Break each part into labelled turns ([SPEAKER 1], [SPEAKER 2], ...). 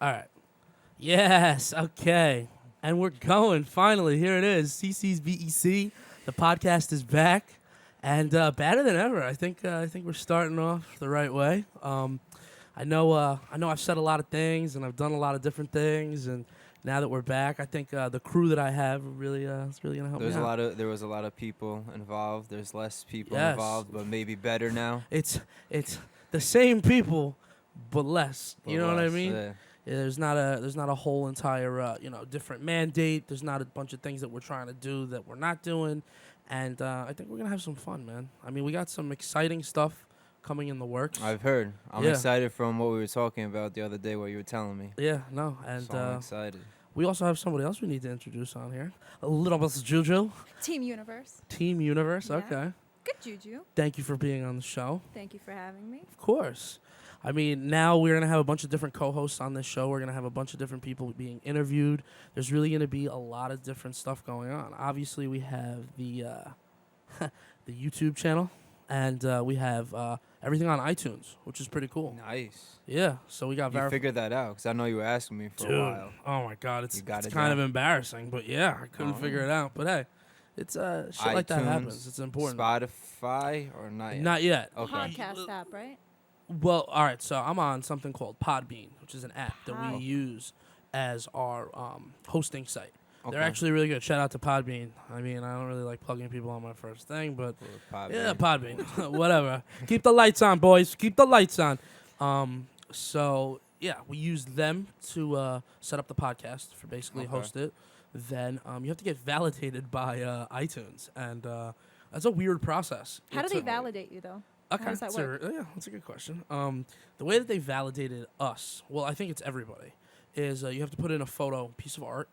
[SPEAKER 1] All right. Yes. Okay. And we're going. Finally, here it is. Sisi's VEC. The podcast is back, and better than ever. I think we're starting off the right way. I know I've said a lot of things, and I've done a lot of different things, and now that we're back, I think the crew that I have really is really gonna help me out.
[SPEAKER 2] There was a lot of people involved. There's less people
[SPEAKER 1] Yes.
[SPEAKER 2] involved, but maybe better now.
[SPEAKER 1] It's the same people, but less.
[SPEAKER 2] But
[SPEAKER 1] You know what I
[SPEAKER 2] less,
[SPEAKER 1] mean?
[SPEAKER 2] yeah.
[SPEAKER 1] Yeah, there's not a whole entire different mandate. There's not a bunch of things that we're trying to do that we're not doing, and I think we're gonna have some fun, man. I mean, we got some exciting stuff coming in the works.
[SPEAKER 2] I've heard. I'm
[SPEAKER 1] Yeah.
[SPEAKER 2] excited from what we were talking about the other day, what you were telling me.
[SPEAKER 1] Yeah, no, and
[SPEAKER 2] So I'm excited.
[SPEAKER 1] we also have somebody else we need to introduce on here. A little Miss Juju,
[SPEAKER 3] Team Universe.
[SPEAKER 1] Team Universe.
[SPEAKER 3] Yeah.
[SPEAKER 1] Okay,
[SPEAKER 3] Good juju.
[SPEAKER 1] thank you for being on the show.
[SPEAKER 3] Thank you for having me.
[SPEAKER 1] Of course. I mean, now we're going to have a bunch of different co-hosts on this show. We're going to have a bunch of different people being interviewed. There's really going to be a lot of different stuff going on. Obviously, we have the the YouTube channel, and we have everything on iTunes, which is pretty cool.
[SPEAKER 2] Nice.
[SPEAKER 1] Yeah, so we got
[SPEAKER 2] You figured that out, because I know you were asking me for
[SPEAKER 1] Dude,
[SPEAKER 2] a while.
[SPEAKER 1] oh my God, it's
[SPEAKER 2] You got it
[SPEAKER 1] kind of
[SPEAKER 2] down.
[SPEAKER 1] embarrassing, but yeah, I couldn't figure it out. But hey, it's shit like that
[SPEAKER 2] iTunes,
[SPEAKER 1] happens. It's important.
[SPEAKER 2] Spotify, or not yet?
[SPEAKER 1] Not yet.
[SPEAKER 2] Okay.
[SPEAKER 3] Podcast app, right?
[SPEAKER 1] Well, all right. So I'm on something called Podbean, which is an app that
[SPEAKER 3] Wow.
[SPEAKER 1] we use as our hosting site.
[SPEAKER 2] Okay.
[SPEAKER 1] They're actually really good. Shout out to Podbean. I mean, I don't really like plugging people on my first thing, but yeah, Podbean. Whatever. Keep the lights on, boys. Keep the lights on. So yeah, we use them to set up the podcast for basically
[SPEAKER 2] Okay.
[SPEAKER 1] host it. Then you have to get validated by iTunes, and that's a weird process.
[SPEAKER 3] How do
[SPEAKER 1] It's
[SPEAKER 3] they
[SPEAKER 1] a-
[SPEAKER 3] validate you, though?
[SPEAKER 1] Okay,
[SPEAKER 3] How does that work?
[SPEAKER 1] yeah, that's a good question. The way that they validated us, well, I think it's everybody, is you have to put in a photo, piece of art,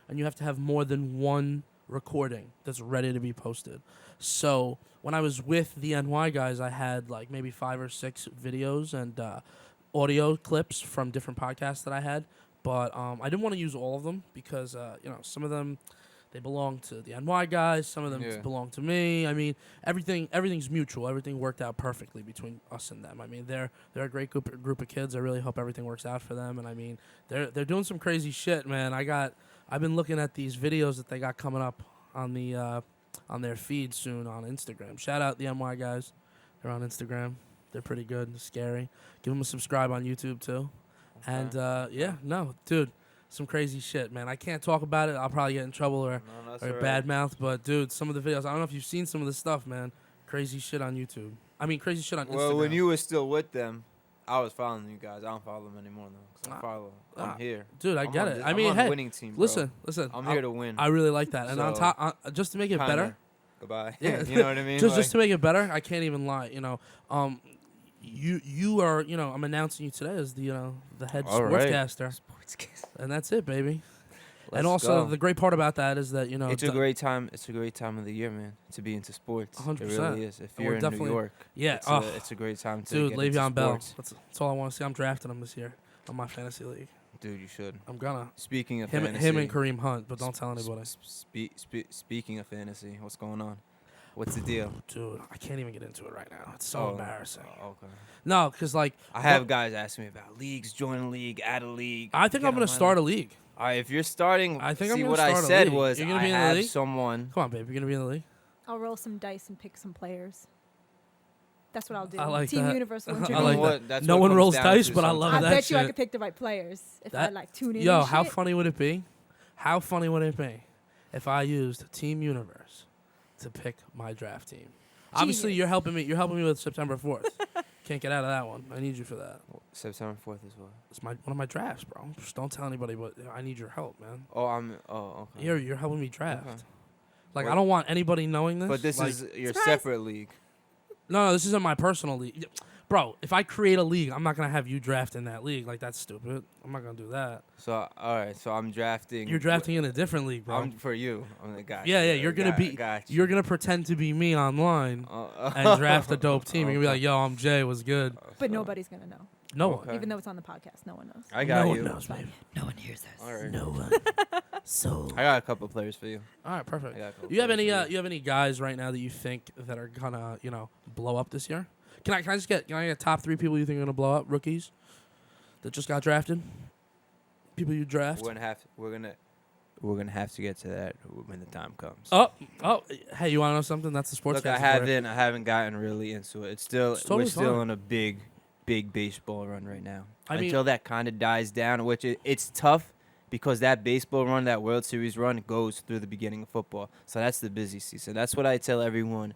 [SPEAKER 1] and you have to have more than one recording that's ready to be posted. So when I was with the NY guys, I had like maybe 5 or 6 videos and audio clips from different podcasts that I had, but I didn't want to use all of them because some of them, they belong to the NY guys. Some of them
[SPEAKER 2] Yeah.
[SPEAKER 1] belong to me. I mean, everything's mutual. Everything worked out perfectly between us and them. I mean, they're a great group of kids. I really hope everything works out for them. And I mean, they're doing some crazy shit, man. I've been looking at these videos that they got coming up on the on their feed soon on Instagram. Shout out the NY guys. They're on Instagram. They're pretty good. They're scary. Give them a subscribe on YouTube too.
[SPEAKER 2] Okay.
[SPEAKER 1] And yeah, no, dude. Some crazy shit, man. I can't talk about it. I'll probably get in trouble or
[SPEAKER 2] No, that's
[SPEAKER 1] or
[SPEAKER 2] all
[SPEAKER 1] bad mouth. But dude, some of the videos. I don't know if you've seen some of the stuff, man. Crazy shit on YouTube. I mean, crazy shit on Instagram.
[SPEAKER 2] Well, when you were still with them, I was following you guys. I don't follow them anymore, though. 'Cause I'm here.
[SPEAKER 1] dude, I
[SPEAKER 2] I'm
[SPEAKER 1] get
[SPEAKER 2] on
[SPEAKER 1] it.
[SPEAKER 2] this-
[SPEAKER 1] I
[SPEAKER 2] I'm
[SPEAKER 1] mean,
[SPEAKER 2] on the
[SPEAKER 1] hey,
[SPEAKER 2] winning team, bro.
[SPEAKER 1] listen.
[SPEAKER 2] I'm here to win.
[SPEAKER 1] I really like that. And on
[SPEAKER 2] So,
[SPEAKER 1] top, just to make it better,
[SPEAKER 2] Goodbye.
[SPEAKER 1] Yeah.
[SPEAKER 2] You know what I mean?
[SPEAKER 1] just to make it better, I can't even lie. You are, I'm announcing you today as the head
[SPEAKER 2] All right.
[SPEAKER 1] sportscaster, and that's it, baby.
[SPEAKER 2] Let's
[SPEAKER 1] and also,
[SPEAKER 2] go.
[SPEAKER 1] the great part about that is that
[SPEAKER 2] It's a great time. It's a great time of the year, man, to be into sports.
[SPEAKER 1] 100%.
[SPEAKER 2] It really is. If
[SPEAKER 1] And
[SPEAKER 2] you're
[SPEAKER 1] we're
[SPEAKER 2] in New
[SPEAKER 1] definitely-
[SPEAKER 2] York,
[SPEAKER 1] Yeah,
[SPEAKER 2] it's a great time to
[SPEAKER 1] dude,
[SPEAKER 2] get into
[SPEAKER 1] Le'Veon Bell.
[SPEAKER 2] sports.
[SPEAKER 1] That's all I want to see. I'm drafting him this year on my fantasy league.
[SPEAKER 2] Dude, you should.
[SPEAKER 1] I'm gonna
[SPEAKER 2] Speaking of
[SPEAKER 1] him
[SPEAKER 2] fantasy,
[SPEAKER 1] and Kareem Hunt, but don't tell anybody.
[SPEAKER 2] Speaking of fantasy, what's going on? What's the deal?
[SPEAKER 1] Dude, I can't even get into it right now. It's so embarrassing.
[SPEAKER 2] Okay.
[SPEAKER 1] No, because like
[SPEAKER 2] I have guys asking me about leagues, join a league, add a league.
[SPEAKER 1] I think I'm gonna start a league.
[SPEAKER 2] All right, if you're starting,
[SPEAKER 1] I think I'm
[SPEAKER 2] see
[SPEAKER 1] gonna
[SPEAKER 2] what I
[SPEAKER 1] start a
[SPEAKER 2] said
[SPEAKER 1] league.
[SPEAKER 2] was
[SPEAKER 1] You're gonna
[SPEAKER 2] I
[SPEAKER 1] be in the
[SPEAKER 2] have
[SPEAKER 1] league?
[SPEAKER 2] someone.
[SPEAKER 1] Come on, babe, you're gonna be in the league.
[SPEAKER 3] I'll roll some dice and pick some players. That's what I'll do.
[SPEAKER 1] I like
[SPEAKER 3] Team
[SPEAKER 1] that.
[SPEAKER 3] Universe will
[SPEAKER 1] I
[SPEAKER 3] introduce
[SPEAKER 2] You know
[SPEAKER 1] like
[SPEAKER 3] me.
[SPEAKER 1] that.
[SPEAKER 2] what? That's
[SPEAKER 1] No
[SPEAKER 2] what
[SPEAKER 1] one
[SPEAKER 2] comes
[SPEAKER 1] rolls
[SPEAKER 2] down
[SPEAKER 1] dice,
[SPEAKER 2] to
[SPEAKER 1] but I love
[SPEAKER 3] I
[SPEAKER 2] sometimes.
[SPEAKER 1] that
[SPEAKER 3] bet you I
[SPEAKER 1] shit.
[SPEAKER 3] could pick the right players if
[SPEAKER 1] That-
[SPEAKER 3] I like tune in.
[SPEAKER 1] Yo,
[SPEAKER 3] and
[SPEAKER 1] how
[SPEAKER 3] shit.
[SPEAKER 1] funny would it be? How funny would it be if I used Team Universe to pick my draft team? Obviously,
[SPEAKER 3] Genius.
[SPEAKER 1] you're helping me. You're helping me with September 4th. Can't get out of that one. I need you for that.
[SPEAKER 2] September 4th is what?
[SPEAKER 1] It's one of my drafts, bro. Just don't tell anybody, but I need your help, man.
[SPEAKER 2] Oh, okay.
[SPEAKER 1] You're helping me draft.
[SPEAKER 2] Okay.
[SPEAKER 1] Like,
[SPEAKER 2] Wait.
[SPEAKER 1] I don't want anybody knowing this.
[SPEAKER 2] But this
[SPEAKER 1] like,
[SPEAKER 2] is your
[SPEAKER 3] Surprise.
[SPEAKER 2] separate league.
[SPEAKER 1] No, this isn't my personal league. Bro, if I create a league, I'm not going to have you draft in that league. Like, that's stupid. I'm not going to do that.
[SPEAKER 2] So all right, so I'm drafting.
[SPEAKER 1] You're drafting in a different league, bro.
[SPEAKER 2] I'm for you. I'm the guy.
[SPEAKER 1] Yeah, you're going to be... You're going to pretend to be me online and draft a dope team. You're going to be like, yo, I'm Jay. What's good?
[SPEAKER 3] But nobody's gonna know.
[SPEAKER 1] No
[SPEAKER 2] Okay.
[SPEAKER 1] one.
[SPEAKER 3] Even though it's on the podcast, no one knows.
[SPEAKER 2] I got
[SPEAKER 1] no
[SPEAKER 2] you.
[SPEAKER 1] one knows, baby.
[SPEAKER 3] No one hears us.
[SPEAKER 2] All right.
[SPEAKER 1] No one. So...
[SPEAKER 2] I got a couple players for you.
[SPEAKER 1] All right, perfect.
[SPEAKER 2] I got a couple
[SPEAKER 1] You have
[SPEAKER 2] players
[SPEAKER 1] any
[SPEAKER 2] for
[SPEAKER 1] you have any guys right now that you think that are gonna blow up this year? Can I get top 3 people you think are gonna blow up, rookies that just got drafted? People you draft.
[SPEAKER 2] We're gonna have to get to that when the time comes.
[SPEAKER 1] Oh, hey, you want to know something? That's the sports.
[SPEAKER 2] Look, I haven't gotten really into it.
[SPEAKER 1] It's totally
[SPEAKER 2] We're still
[SPEAKER 1] fine.
[SPEAKER 2] on a big baseball run right now.
[SPEAKER 1] I mean-
[SPEAKER 2] Until that kind of dies down, which it's tough because that baseball run, that World Series run, goes through the beginning of football. So that's the busy season. That's what I tell everyone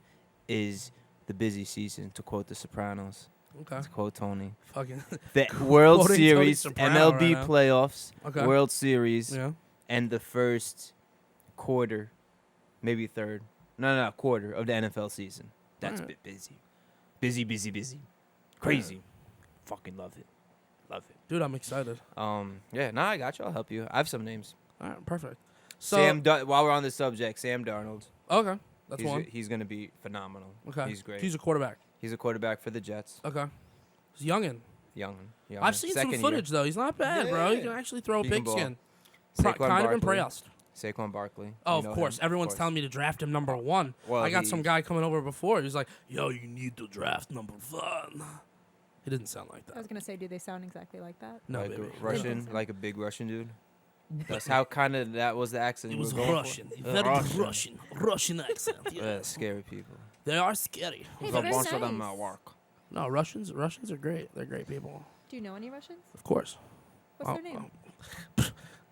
[SPEAKER 2] is the busy season. To quote The Sopranos,
[SPEAKER 1] Okay.
[SPEAKER 2] to quote Tony,
[SPEAKER 1] Fucking.
[SPEAKER 2] the World
[SPEAKER 1] Quoting Tony
[SPEAKER 2] Series,
[SPEAKER 1] Soprano
[SPEAKER 2] MLB
[SPEAKER 1] right now.
[SPEAKER 2] playoffs,
[SPEAKER 1] Okay.
[SPEAKER 2] World Series,
[SPEAKER 1] Yeah.
[SPEAKER 2] and the first quarter, maybe third, no, quarter of the NFL season. That's a
[SPEAKER 1] Alright.
[SPEAKER 2] bit busy, crazy. Fucking love it.
[SPEAKER 1] Dude, I'm excited.
[SPEAKER 2] Yeah, nah, I got you. I'll help you. I have some names.
[SPEAKER 1] All right, perfect. So,
[SPEAKER 2] While we're on the subject, Sam Darnold.
[SPEAKER 1] okay, that's one.
[SPEAKER 2] He's gonna be phenomenal.
[SPEAKER 1] Okay,
[SPEAKER 2] He's great.
[SPEAKER 1] He's a quarterback.
[SPEAKER 2] He's a quarterback for the Jets.
[SPEAKER 1] Okay, he's youngin.
[SPEAKER 2] Young.
[SPEAKER 1] I've seen
[SPEAKER 2] Second
[SPEAKER 1] some
[SPEAKER 2] year.
[SPEAKER 1] footage though. He's not bad, bro. He
[SPEAKER 2] Yeah.
[SPEAKER 1] can actually throw a
[SPEAKER 2] He can
[SPEAKER 1] big
[SPEAKER 2] ball.
[SPEAKER 1] skin.
[SPEAKER 2] Saquon
[SPEAKER 1] Kind of
[SPEAKER 2] Barkley.
[SPEAKER 1] impressed.
[SPEAKER 2] Saquon Barkley.
[SPEAKER 1] Oh,
[SPEAKER 2] You
[SPEAKER 1] of
[SPEAKER 2] know
[SPEAKER 1] course.
[SPEAKER 2] him?
[SPEAKER 1] Everyone's
[SPEAKER 2] Of course.
[SPEAKER 1] telling me to draft him number one.
[SPEAKER 2] Well,
[SPEAKER 1] I got some
[SPEAKER 2] he's-
[SPEAKER 1] guy coming over before. He's like, "Yo, you need to draft number one." He didn't sound like
[SPEAKER 3] I was
[SPEAKER 1] that.
[SPEAKER 3] gonna say, do they sound exactly like that?
[SPEAKER 1] No,
[SPEAKER 2] like
[SPEAKER 1] baby.
[SPEAKER 2] a Russian,
[SPEAKER 3] so.
[SPEAKER 2] like a big Russian dude. That's how kind of that was the accent
[SPEAKER 1] It
[SPEAKER 2] you
[SPEAKER 1] was
[SPEAKER 2] were going
[SPEAKER 1] Russian.
[SPEAKER 2] for.
[SPEAKER 1] Very
[SPEAKER 2] Russian.
[SPEAKER 1] Russian accent.
[SPEAKER 2] Yeah,
[SPEAKER 1] Yes.
[SPEAKER 2] scary people.
[SPEAKER 1] They are scary.
[SPEAKER 3] Hey, but they're nice.
[SPEAKER 1] No, Russians are great. They're great people.
[SPEAKER 3] Do you know any Russians?
[SPEAKER 1] Of course.
[SPEAKER 3] What's
[SPEAKER 1] Oh,
[SPEAKER 3] their name?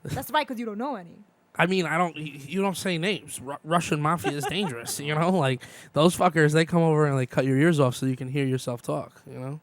[SPEAKER 3] That's right, because you don't know any.
[SPEAKER 1] I mean, you don't say names. Russian mafia is dangerous, you know? Like, those fuckers, they come over and, like, cut your ears off so you can hear yourself talk, you know?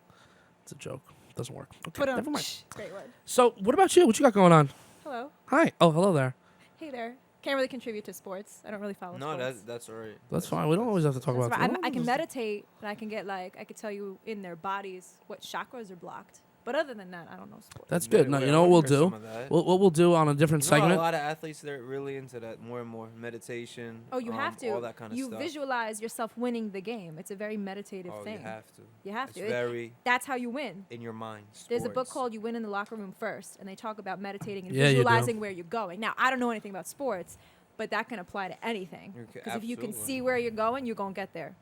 [SPEAKER 1] It's a joke. Doesn't work. Okay,
[SPEAKER 3] But
[SPEAKER 1] never mind.
[SPEAKER 3] great word.
[SPEAKER 1] So, what about you? What you got going on?
[SPEAKER 3] Hello.
[SPEAKER 1] Hi. Oh, hello there.
[SPEAKER 3] Hey there. Can't really contribute to sports. I don't really follow
[SPEAKER 2] No,
[SPEAKER 3] sports.
[SPEAKER 2] that's all right.
[SPEAKER 1] That's fine. We don't always have to talk
[SPEAKER 3] That's
[SPEAKER 1] about
[SPEAKER 3] right.
[SPEAKER 1] that.
[SPEAKER 3] I can meditate, and I can get I could tell you in their bodies what chakras are blocked. But other than that, I don't know sports.
[SPEAKER 1] That's good. No, you know what we'll do? What we'll do on a different
[SPEAKER 2] A
[SPEAKER 1] segment.
[SPEAKER 2] lot of athletes they're really into that more and more meditation.
[SPEAKER 3] Oh, you have to.
[SPEAKER 2] All that kind of
[SPEAKER 3] you
[SPEAKER 2] stuff.
[SPEAKER 3] visualize yourself winning the game. It's a very meditative
[SPEAKER 2] Oh,
[SPEAKER 3] thing.
[SPEAKER 2] you have to.
[SPEAKER 3] You have
[SPEAKER 2] It's
[SPEAKER 3] to.
[SPEAKER 2] very
[SPEAKER 3] That's how you win.
[SPEAKER 2] in your mind.
[SPEAKER 3] There's a book
[SPEAKER 2] Sports.
[SPEAKER 3] called You Win in the Locker Room First, and they talk about meditating and
[SPEAKER 1] Yeah, you do.
[SPEAKER 3] visualizing where you're going. Now, I don't know anything about sports, but that can apply to anything.
[SPEAKER 2] Okay,
[SPEAKER 3] Because if you can
[SPEAKER 2] absolutely.
[SPEAKER 3] see where you're going, you're going to get there.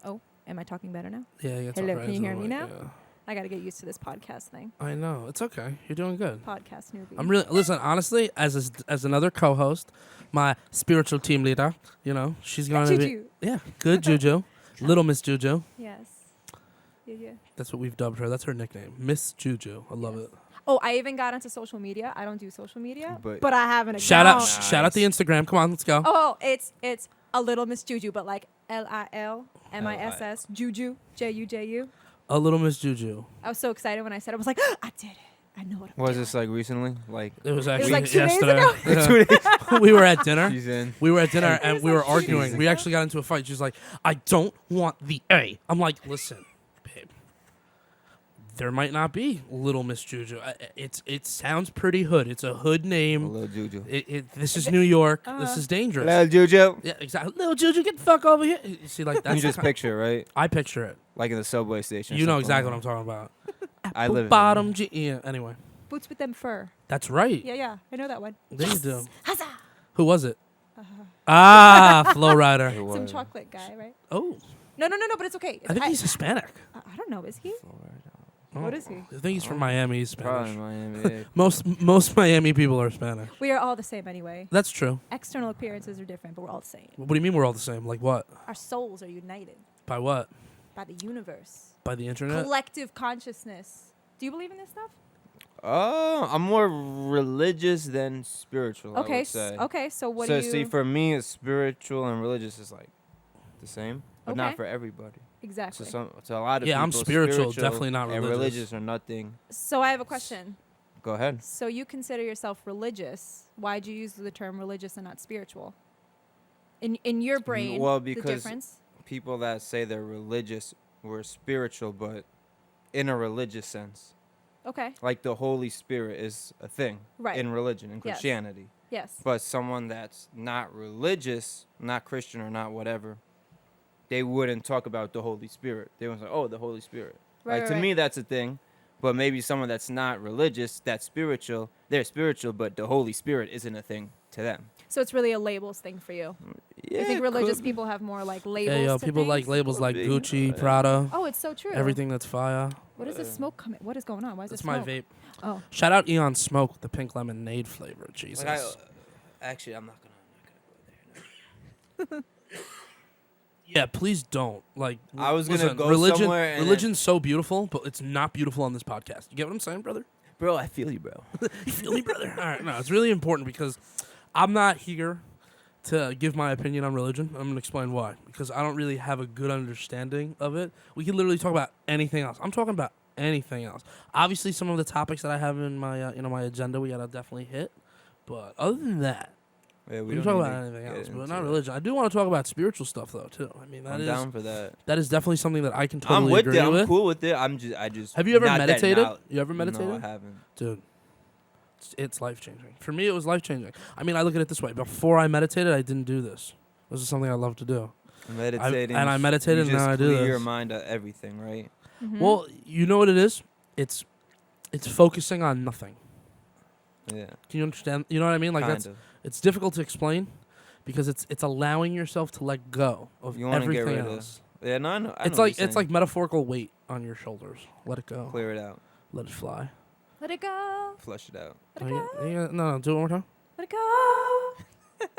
[SPEAKER 3] Oh, am I talking better now?
[SPEAKER 1] Yeah, you
[SPEAKER 3] Hello,
[SPEAKER 1] right
[SPEAKER 3] can you
[SPEAKER 1] into
[SPEAKER 3] hear
[SPEAKER 1] the
[SPEAKER 3] me
[SPEAKER 1] mic,
[SPEAKER 3] now?
[SPEAKER 1] yeah.
[SPEAKER 3] I got to get used to this podcast thing.
[SPEAKER 1] I know. It's okay. You're doing good.
[SPEAKER 3] Podcast newbie.
[SPEAKER 1] I'm really listen. Honestly, as another co-host, my spiritual team leader, you know, she's going to be
[SPEAKER 3] Juju.
[SPEAKER 1] good Juju, Little Miss Juju.
[SPEAKER 3] Yes. Yeah.
[SPEAKER 1] That's what we've dubbed her. That's her nickname, Miss Juju. I love
[SPEAKER 3] Yes.
[SPEAKER 1] it.
[SPEAKER 3] Oh, I even got onto social media. I don't do social media,
[SPEAKER 2] But-
[SPEAKER 3] but I have an account.
[SPEAKER 1] Shout out,
[SPEAKER 2] Nice.
[SPEAKER 1] shout out the Instagram. Come on, let's go.
[SPEAKER 3] Oh, it's a Little Miss Juju, but like LILMISS Juju JUJU.
[SPEAKER 1] A Little Miss Juju.
[SPEAKER 3] I was so excited when I said it. I was like, I did it. I know what I'm
[SPEAKER 2] Was
[SPEAKER 3] doing.
[SPEAKER 2] this like recently? Like
[SPEAKER 1] It was
[SPEAKER 3] It
[SPEAKER 1] actually
[SPEAKER 3] was like 2 days
[SPEAKER 1] yesterday.
[SPEAKER 3] ago.
[SPEAKER 1] Yeah. We were at dinner.
[SPEAKER 2] she's in.
[SPEAKER 1] We were at dinner
[SPEAKER 3] It
[SPEAKER 1] and
[SPEAKER 3] was
[SPEAKER 1] we were
[SPEAKER 3] like 2 days
[SPEAKER 1] arguing. We
[SPEAKER 3] ago.
[SPEAKER 1] actually got into a fight. She's like, I don't want the A. I'm like, listen, babe. There might not be Little Miss Juju. It sounds pretty hood. It's a hood
[SPEAKER 2] A
[SPEAKER 1] name.
[SPEAKER 2] little Juju.
[SPEAKER 1] This is New York. This
[SPEAKER 3] Uh-huh.
[SPEAKER 1] is dangerous.
[SPEAKER 2] Little Juju.
[SPEAKER 1] Yeah, exactly. Little Juju, get the fuck over here. You see, like that's
[SPEAKER 2] You just picture it, right?
[SPEAKER 1] I picture it.
[SPEAKER 2] Like in the subway station. or
[SPEAKER 1] You know
[SPEAKER 2] something
[SPEAKER 1] exactly
[SPEAKER 2] like
[SPEAKER 1] what I'm talking about.
[SPEAKER 2] I live in
[SPEAKER 1] Bottom G. Yeah. Anyway,
[SPEAKER 3] Boots with them fur.
[SPEAKER 1] that's right.
[SPEAKER 3] Yeah. I know that one.
[SPEAKER 1] There you do.
[SPEAKER 3] Huzzah!
[SPEAKER 1] Who was it? Flow Rider.
[SPEAKER 2] It
[SPEAKER 3] Some
[SPEAKER 2] was.
[SPEAKER 3] chocolate guy, right?
[SPEAKER 1] Oh,
[SPEAKER 3] No, but it's okay.
[SPEAKER 1] I think he's Hispanic.
[SPEAKER 3] I don't know. Is he?
[SPEAKER 2] Florida.
[SPEAKER 3] What is he?
[SPEAKER 1] I think he's from Miami. He's
[SPEAKER 2] Probably
[SPEAKER 1] Spanish.
[SPEAKER 2] Miami.
[SPEAKER 1] Most Miami people are Spanish.
[SPEAKER 3] We are all the same anyway.
[SPEAKER 1] That's true.
[SPEAKER 3] External appearances are different, but we're all the same.
[SPEAKER 1] What do you mean we're all the same? Like what?
[SPEAKER 3] Our souls are united
[SPEAKER 1] By what?
[SPEAKER 3] by the universe.
[SPEAKER 1] By the internet?
[SPEAKER 3] Collective consciousness. Do you believe in this stuff?
[SPEAKER 2] Oh, I'm more religious than spiritual. I
[SPEAKER 3] Okay.
[SPEAKER 2] would say.
[SPEAKER 3] Okay. So what
[SPEAKER 2] so
[SPEAKER 3] do you?
[SPEAKER 2] see, for me, spiritual and religious is like the same, but not
[SPEAKER 3] Okay.
[SPEAKER 2] for everybody.
[SPEAKER 3] Exactly.
[SPEAKER 2] So a lot of
[SPEAKER 1] Yeah,
[SPEAKER 2] people,
[SPEAKER 1] I'm spiritual, definitely not
[SPEAKER 2] and
[SPEAKER 1] religious.
[SPEAKER 2] religious or nothing.
[SPEAKER 3] So I have a question.
[SPEAKER 2] Go ahead.
[SPEAKER 3] So you consider yourself religious? Why'd you use the term religious and not spiritual? In your brain,
[SPEAKER 2] well,
[SPEAKER 3] the
[SPEAKER 2] because
[SPEAKER 3] difference.
[SPEAKER 2] people that say they're religious were spiritual, but in a religious sense.
[SPEAKER 3] Okay.
[SPEAKER 2] Like the Holy Spirit is a thing
[SPEAKER 3] Right.
[SPEAKER 2] in religion, in
[SPEAKER 3] Yes.
[SPEAKER 2] Christianity.
[SPEAKER 3] Yes.
[SPEAKER 2] But someone that's not religious, not Christian or not whatever, they wouldn't talk about the Holy Spirit. They would say, oh, the Holy Spirit.
[SPEAKER 3] Right,
[SPEAKER 2] Like to
[SPEAKER 3] right.
[SPEAKER 2] me, that's a thing. But maybe someone that's not religious, that's spiritual, they're spiritual, but the Holy Spirit isn't a thing to them.
[SPEAKER 3] So it's really a labels thing for you. You think religious
[SPEAKER 2] could
[SPEAKER 3] people have more like labels?
[SPEAKER 1] Yeah, yo,
[SPEAKER 3] to
[SPEAKER 1] people like
[SPEAKER 3] things?
[SPEAKER 1] labels like
[SPEAKER 2] Could be.
[SPEAKER 1] Gucci, Prada,
[SPEAKER 3] Oh, it's so true.
[SPEAKER 1] everything that's fire.
[SPEAKER 3] What is this smoke coming? What is going on? Why is
[SPEAKER 1] That's
[SPEAKER 3] it
[SPEAKER 1] my
[SPEAKER 3] smoke?
[SPEAKER 1] vape.
[SPEAKER 3] Oh,
[SPEAKER 1] Shout out Eon Smoke, the pink lemonade flavor. Jesus.
[SPEAKER 2] Like actually, I'm not gonna go there.
[SPEAKER 1] Yeah, please don't. Like,
[SPEAKER 2] I was gonna go
[SPEAKER 1] religion,
[SPEAKER 2] somewhere and then-
[SPEAKER 1] religion's so beautiful, but it's not beautiful on this podcast. You get what I'm saying, brother?
[SPEAKER 2] Bro, I feel you, bro.
[SPEAKER 1] You feel me, brother? All right, no, it's really important because I'm not here to give my opinion on religion. I'm going to explain why. Because I don't really have a good understanding of it. We can literally talk about anything else. I'm talking about anything else. Obviously, some of the topics that I have in my my agenda, we got to definitely hit. But other than that,
[SPEAKER 2] Yeah,
[SPEAKER 1] we
[SPEAKER 2] don't
[SPEAKER 1] can talk
[SPEAKER 2] need
[SPEAKER 1] about
[SPEAKER 2] to
[SPEAKER 1] anything
[SPEAKER 2] get
[SPEAKER 1] else, but
[SPEAKER 2] into
[SPEAKER 1] not
[SPEAKER 2] that.
[SPEAKER 1] religion. I do want to talk about spiritual stuff, though, too. I mean,
[SPEAKER 2] I'm down for that.
[SPEAKER 1] that is definitely something that I can totally
[SPEAKER 2] I'm with
[SPEAKER 1] agree
[SPEAKER 2] it. I'm
[SPEAKER 1] with.
[SPEAKER 2] cool with it. I just.
[SPEAKER 1] Have you ever
[SPEAKER 2] not that
[SPEAKER 1] meditated?
[SPEAKER 2] now-
[SPEAKER 1] You ever meditated?
[SPEAKER 2] No, I haven't.
[SPEAKER 1] Dude, it's life-changing. For me, it was life-changing. I mean, I look at it this way. Before I meditated, I didn't do this. This is something I love to do.
[SPEAKER 2] Meditating.
[SPEAKER 1] and I meditated
[SPEAKER 2] you
[SPEAKER 1] and
[SPEAKER 2] just
[SPEAKER 1] now I do
[SPEAKER 2] clear your
[SPEAKER 1] this.
[SPEAKER 2] mind of everything, right?
[SPEAKER 3] Mhm.
[SPEAKER 1] Well, you know what it is? It's focusing on nothing.
[SPEAKER 2] Yeah.
[SPEAKER 1] Can you understand? You know what I mean? Like
[SPEAKER 2] kind
[SPEAKER 1] that's
[SPEAKER 2] of.
[SPEAKER 1] it's difficult to explain because it's allowing yourself to let go of
[SPEAKER 2] You wanna get
[SPEAKER 1] everything
[SPEAKER 2] rid of-
[SPEAKER 1] else.
[SPEAKER 2] Yeah, no, I know. I
[SPEAKER 1] It's
[SPEAKER 2] know what
[SPEAKER 1] like
[SPEAKER 2] you're
[SPEAKER 1] it's like
[SPEAKER 2] saying.
[SPEAKER 1] metaphorical weight on your shoulders. Let it go.
[SPEAKER 2] Clear it out,
[SPEAKER 1] Let it fly.
[SPEAKER 3] Let it go.
[SPEAKER 2] flush it out.
[SPEAKER 3] Let it go.
[SPEAKER 1] No, do it one more time.
[SPEAKER 3] Let it go.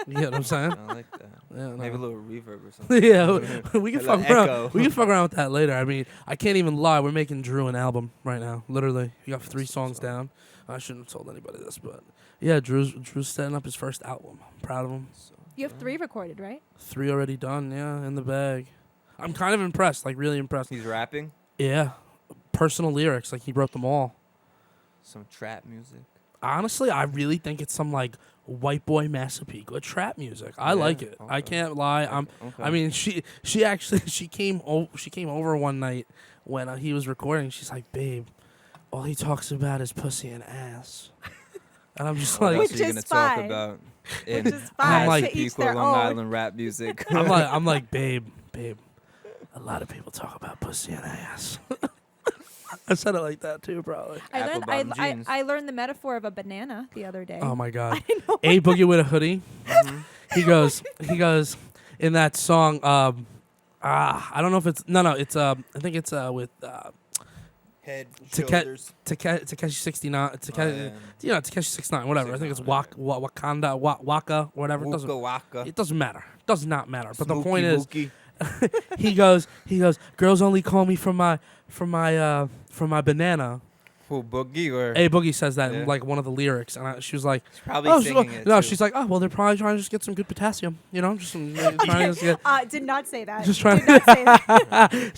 [SPEAKER 1] You get what I'm saying?
[SPEAKER 2] I like that.
[SPEAKER 1] Yeah, no.
[SPEAKER 2] Maybe a little reverb or something.
[SPEAKER 1] Yeah, we can
[SPEAKER 2] A
[SPEAKER 1] fuck
[SPEAKER 2] little
[SPEAKER 1] around.
[SPEAKER 2] echo.
[SPEAKER 1] We can fuck around with that later. I mean, I can't even lie. We're making Drew an album right now. Literally, we got 3 songs down. I shouldn't have told anybody this, but yeah, Drew's setting up his first album. I'm proud of him.
[SPEAKER 2] So,
[SPEAKER 3] You have 3 recorded, right?
[SPEAKER 1] 3 already done. Yeah, in the bag. I'm kind of impressed. Like really impressed.
[SPEAKER 2] He's rapping
[SPEAKER 1] Yeah, personal lyrics. Like he wrote them all.
[SPEAKER 2] some trap music.
[SPEAKER 1] Honestly, I really think it's some like white boy Master P. Good trap music. I
[SPEAKER 2] Yeah,
[SPEAKER 1] like it. I
[SPEAKER 2] okay.
[SPEAKER 1] can't lie.
[SPEAKER 2] Okay.
[SPEAKER 1] I mean, she actually she came over one night when he was recording. She's like, "Babe, all he talks about is pussy and ass," and I'm just
[SPEAKER 2] what
[SPEAKER 1] like,
[SPEAKER 2] else
[SPEAKER 3] Which
[SPEAKER 2] are you
[SPEAKER 3] is
[SPEAKER 2] gonna talk
[SPEAKER 3] fine.
[SPEAKER 2] about?
[SPEAKER 3] Which is
[SPEAKER 1] I'm
[SPEAKER 3] fine.
[SPEAKER 1] like-
[SPEAKER 3] To each
[SPEAKER 2] Equal
[SPEAKER 3] their
[SPEAKER 2] Long
[SPEAKER 3] own.
[SPEAKER 2] Island rap music.
[SPEAKER 1] I'm like, babe. A lot of people talk about pussy and ass. I said it like that too, probably.
[SPEAKER 2] Apple-bottom jeans.
[SPEAKER 3] I learned the metaphor of a banana the other day.
[SPEAKER 1] Oh my god. A Boogie with a hoodie. He goes in that song. I don't know if it's it's I think it's with
[SPEAKER 2] Head,
[SPEAKER 1] shoulders. Takeshi 69. You know, Takeshi 69, whatever. I think it's
[SPEAKER 2] 69,
[SPEAKER 1] Wakanda, Waka, whatever. It doesn't,
[SPEAKER 2] Waka.
[SPEAKER 1] it doesn't matter. Does not matter. But the
[SPEAKER 2] Smokey
[SPEAKER 1] point is,
[SPEAKER 2] Mookie.
[SPEAKER 1] he goes, girls only call me from my banana.
[SPEAKER 2] Who, Boogie or?
[SPEAKER 1] A Boogie says that
[SPEAKER 2] Yeah.
[SPEAKER 1] in like one of the lyrics, and she was like,
[SPEAKER 2] She's probably
[SPEAKER 1] "Oh,
[SPEAKER 2] singing it.
[SPEAKER 1] no."
[SPEAKER 2] too.
[SPEAKER 1] She's like, "Oh, well, they're probably trying to just get some good potassium, you know, just some, trying to get,
[SPEAKER 3] Did not say that.
[SPEAKER 1] just trying,
[SPEAKER 3] Did not say that.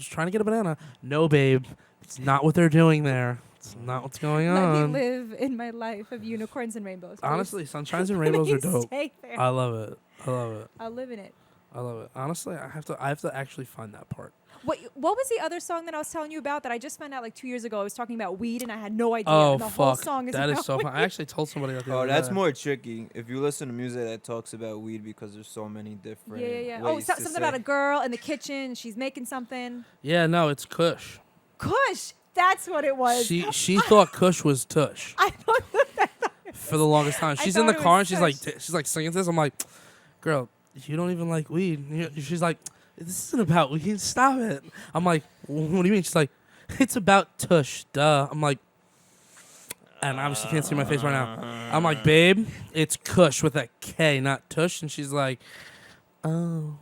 [SPEAKER 1] trying to get a banana." No, babe, it's not what they're doing there. It's not what's going
[SPEAKER 3] Let me
[SPEAKER 1] on.
[SPEAKER 3] live in my life of unicorns and rainbows. please.
[SPEAKER 1] Honestly, sunshines and rainbows are
[SPEAKER 3] Please
[SPEAKER 1] dope.
[SPEAKER 3] stay there.
[SPEAKER 1] I love it. I love it.
[SPEAKER 3] I'll live in it.
[SPEAKER 1] I love it. Honestly, I have to actually find that part.
[SPEAKER 3] What was the other song that I was telling you about that I just found out like 2 years ago? I was talking about weed and I had no idea.
[SPEAKER 1] Oh
[SPEAKER 3] and the whole
[SPEAKER 1] fuck,
[SPEAKER 3] song is
[SPEAKER 1] that is
[SPEAKER 3] about
[SPEAKER 1] so
[SPEAKER 3] weed.
[SPEAKER 1] fun. I actually told somebody that the
[SPEAKER 2] Oh,
[SPEAKER 1] other
[SPEAKER 2] that's
[SPEAKER 1] day.
[SPEAKER 2] more tricky. If you listen to music that talks about weed, because there's so many different.
[SPEAKER 3] Yeah.
[SPEAKER 2] Ways
[SPEAKER 3] Oh,
[SPEAKER 2] to
[SPEAKER 3] something
[SPEAKER 2] say.
[SPEAKER 3] about a girl in the kitchen. She's making something.
[SPEAKER 1] Yeah, no, it's Kush.
[SPEAKER 3] Kush. That's what it was.
[SPEAKER 1] She thought Kush was Tush
[SPEAKER 3] I thought
[SPEAKER 1] for the longest time.
[SPEAKER 3] I
[SPEAKER 1] She's in
[SPEAKER 3] thought
[SPEAKER 1] the
[SPEAKER 3] it
[SPEAKER 1] car
[SPEAKER 3] was
[SPEAKER 1] and
[SPEAKER 3] Tush.
[SPEAKER 1] she's like singing this. I'm like, girl, you don't even like weed. She's like, this isn't about weed. Stop it. I'm like, what do you mean? She's like, it's about Tush. Duh. I'm like, and obviously can't see my face right now. I'm like, babe, it's Kush with a K, not Tush. And she's like, oh,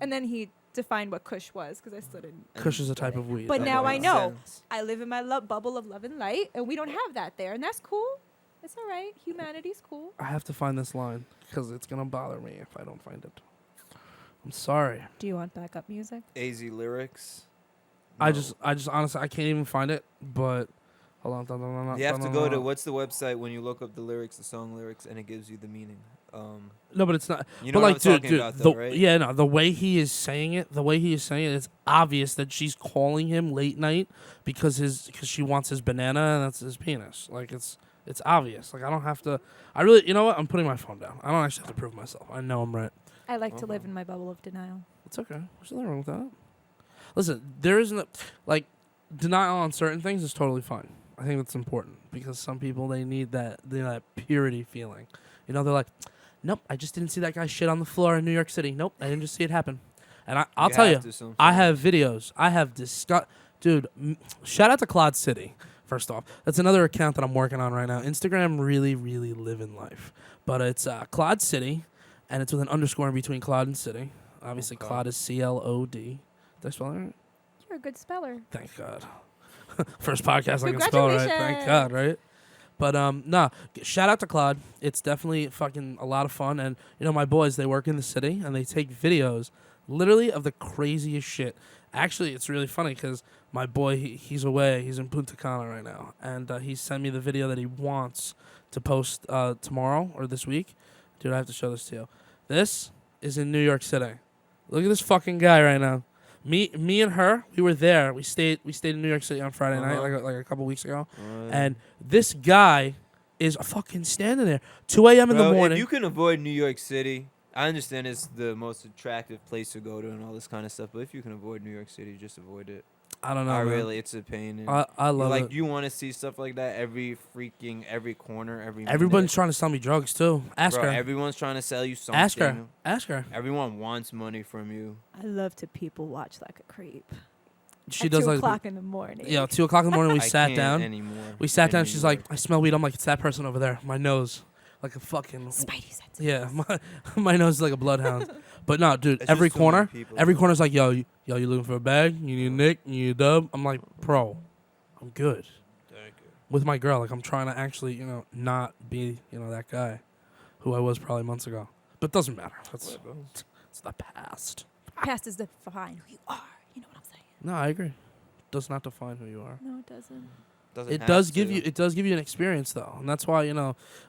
[SPEAKER 3] And then he defined what Kush was because I still didn't.
[SPEAKER 1] Kush is a type of weed.
[SPEAKER 3] But
[SPEAKER 2] That
[SPEAKER 3] now I
[SPEAKER 2] makes
[SPEAKER 3] know.
[SPEAKER 2] sense.
[SPEAKER 3] I live in my bubble of love and light, and we don't have that there, and that's cool. It's all right. Humanity's cool.
[SPEAKER 1] I have to find this line because it's gonna bother me if I don't find it. I'm sorry.
[SPEAKER 3] Do you want backup music?
[SPEAKER 2] AZ lyrics.
[SPEAKER 1] I
[SPEAKER 2] No.
[SPEAKER 1] just honestly I can't even find it. But hold on.
[SPEAKER 2] You have to go to what's the website when you look up the lyrics, the song lyrics, and it gives you the meaning.
[SPEAKER 1] No, but it's not.
[SPEAKER 2] You know
[SPEAKER 1] but
[SPEAKER 2] what
[SPEAKER 1] like,
[SPEAKER 2] I'm
[SPEAKER 1] dude,
[SPEAKER 2] talking about,
[SPEAKER 1] the
[SPEAKER 2] though, right?
[SPEAKER 1] yeah, no, the way he is saying it, it's obvious that she's calling him late night because she wants his banana and that's his penis. Like it's obvious. Like I don't have to. I really, you know what? I'm putting my phone down. I don't actually have to prove myself. I know I'm right.
[SPEAKER 3] I like to live in my bubble of denial.
[SPEAKER 1] It's okay. There's nothing wrong with that. Listen, there isn't like denial on certain things is totally fine. I think that's important because some people they need that purity feeling. You know, they're like, Nope, I just didn't see that guy shit on the floor in New York City. Nope, I didn't just see it happen. And I'll
[SPEAKER 2] You
[SPEAKER 1] tell
[SPEAKER 2] have
[SPEAKER 1] you,
[SPEAKER 2] to sometimes.
[SPEAKER 1] I have videos. I have dude. Shout out to Claude City. First off, that's another account that I'm working on right now. Instagram really, really living life, but it's Claude City, and it's with an underscore in between Claude and City. Obviously,
[SPEAKER 2] Okay.
[SPEAKER 1] Claude is CLOD. Did I spell it right?
[SPEAKER 3] You're a good speller.
[SPEAKER 1] Thank God. First podcast I can spell right. Thank God, right? But nah, shout out to Claude. It's definitely fucking a lot of fun, and you know my boys, they work in the city and they take videos, literally of the craziest shit. Actually, it's really funny because my boy, he's away. He's in Punta Cana right now, and he sent me the video that he wants to post tomorrow or this week. Dude, I have to show this to you. This is in New York City. Look at this fucking guy right now. Me and her, we were there. We stayed in New York City on Friday night, like a couple weeks ago. And this guy is fucking standing there, 2 a.m. in the morning.
[SPEAKER 2] If you can avoid New York City, I understand it's the most attractive place to go to and all this kind of stuff. But if you can avoid New York City, just avoid it.
[SPEAKER 1] I don't know. Man.
[SPEAKER 2] Really, it's a pain. And
[SPEAKER 1] I love
[SPEAKER 2] like
[SPEAKER 1] it.
[SPEAKER 2] you want to see stuff like that every corner, every.
[SPEAKER 1] Everyone's
[SPEAKER 2] minute.
[SPEAKER 1] trying to sell me drugs too. Ask
[SPEAKER 2] Bro,
[SPEAKER 1] her.
[SPEAKER 2] everyone's trying to sell you something.
[SPEAKER 1] Ask her.
[SPEAKER 2] Everyone wants money from you.
[SPEAKER 3] I love to people watch like a creep.
[SPEAKER 1] She
[SPEAKER 3] At
[SPEAKER 1] does
[SPEAKER 3] 2
[SPEAKER 1] like.
[SPEAKER 3] o'clock in the morning.
[SPEAKER 1] Yeah, 2 o'clock in the morning. We
[SPEAKER 2] I
[SPEAKER 1] sat
[SPEAKER 2] can't
[SPEAKER 1] down.
[SPEAKER 2] Anymore.
[SPEAKER 1] We sat down. She's like,
[SPEAKER 2] Anymore.
[SPEAKER 1] I smell weed. I'm like, it's that person over there. My nose, like a fucking.
[SPEAKER 3] Spidey sense.
[SPEAKER 1] Yeah, my nose is like a bloodhound. But no, dude,
[SPEAKER 2] It's
[SPEAKER 1] every
[SPEAKER 2] just so many
[SPEAKER 1] corner,
[SPEAKER 2] people,
[SPEAKER 1] every
[SPEAKER 2] bro.
[SPEAKER 1] corner's like, yo, you looking for a bag? You need a nick? You need a dub? I'm like, bro, I'm good
[SPEAKER 2] Thank you.
[SPEAKER 1] with my girl. Like, I'm trying to actually, not be, that guy who I was probably months ago. But it doesn't matter. It's the past.
[SPEAKER 3] Past is define who you are. You know what I'm saying?
[SPEAKER 1] No, I agree. It does not define who you are.
[SPEAKER 3] No, it doesn't.
[SPEAKER 1] It does give you an experience though, and that's why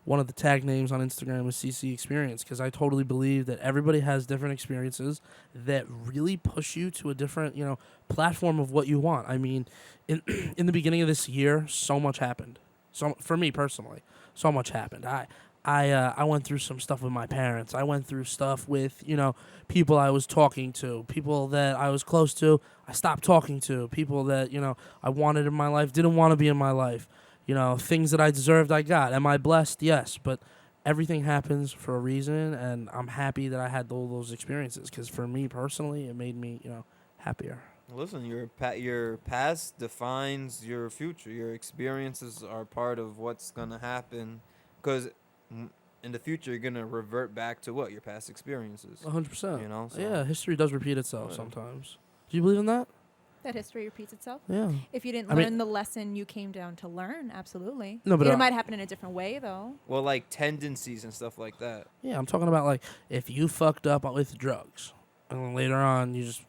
[SPEAKER 1] one of the tag names on Instagram is Sisi Experience, because I totally believe that everybody has different experiences that really push you to a different platform of what you want. I mean, in in the beginning of this year, so much happened. So for me personally, so much happened. I went through some stuff with my parents. I went through stuff with people I was talking to, people that I was close to. I stopped talking to people that I wanted in my life, didn't want to be in my life. Things that I deserved, I got. Am I blessed? Yes, but everything happens for a reason, and I'm happy that I had all those experiences because for me personally, it made me happier.
[SPEAKER 2] Listen, your past defines your future. Your experiences are part of what's gonna happen, because in the future you're gonna revert back to what your past experiences.
[SPEAKER 1] 100%.
[SPEAKER 2] So-
[SPEAKER 1] Yeah, history does repeat itself
[SPEAKER 2] Yeah.
[SPEAKER 1] sometimes. Do you believe in that?
[SPEAKER 3] That history repeats itself.
[SPEAKER 1] Yeah.
[SPEAKER 3] If you didn't
[SPEAKER 1] I mean-
[SPEAKER 3] learn the lesson you came down to learn, absolutely.
[SPEAKER 1] No, but,
[SPEAKER 3] it might happen in a different way, though.
[SPEAKER 2] Well, like tendencies and stuff like that.
[SPEAKER 1] Yeah, I'm talking about like if you fucked up with drugs, and then later on you just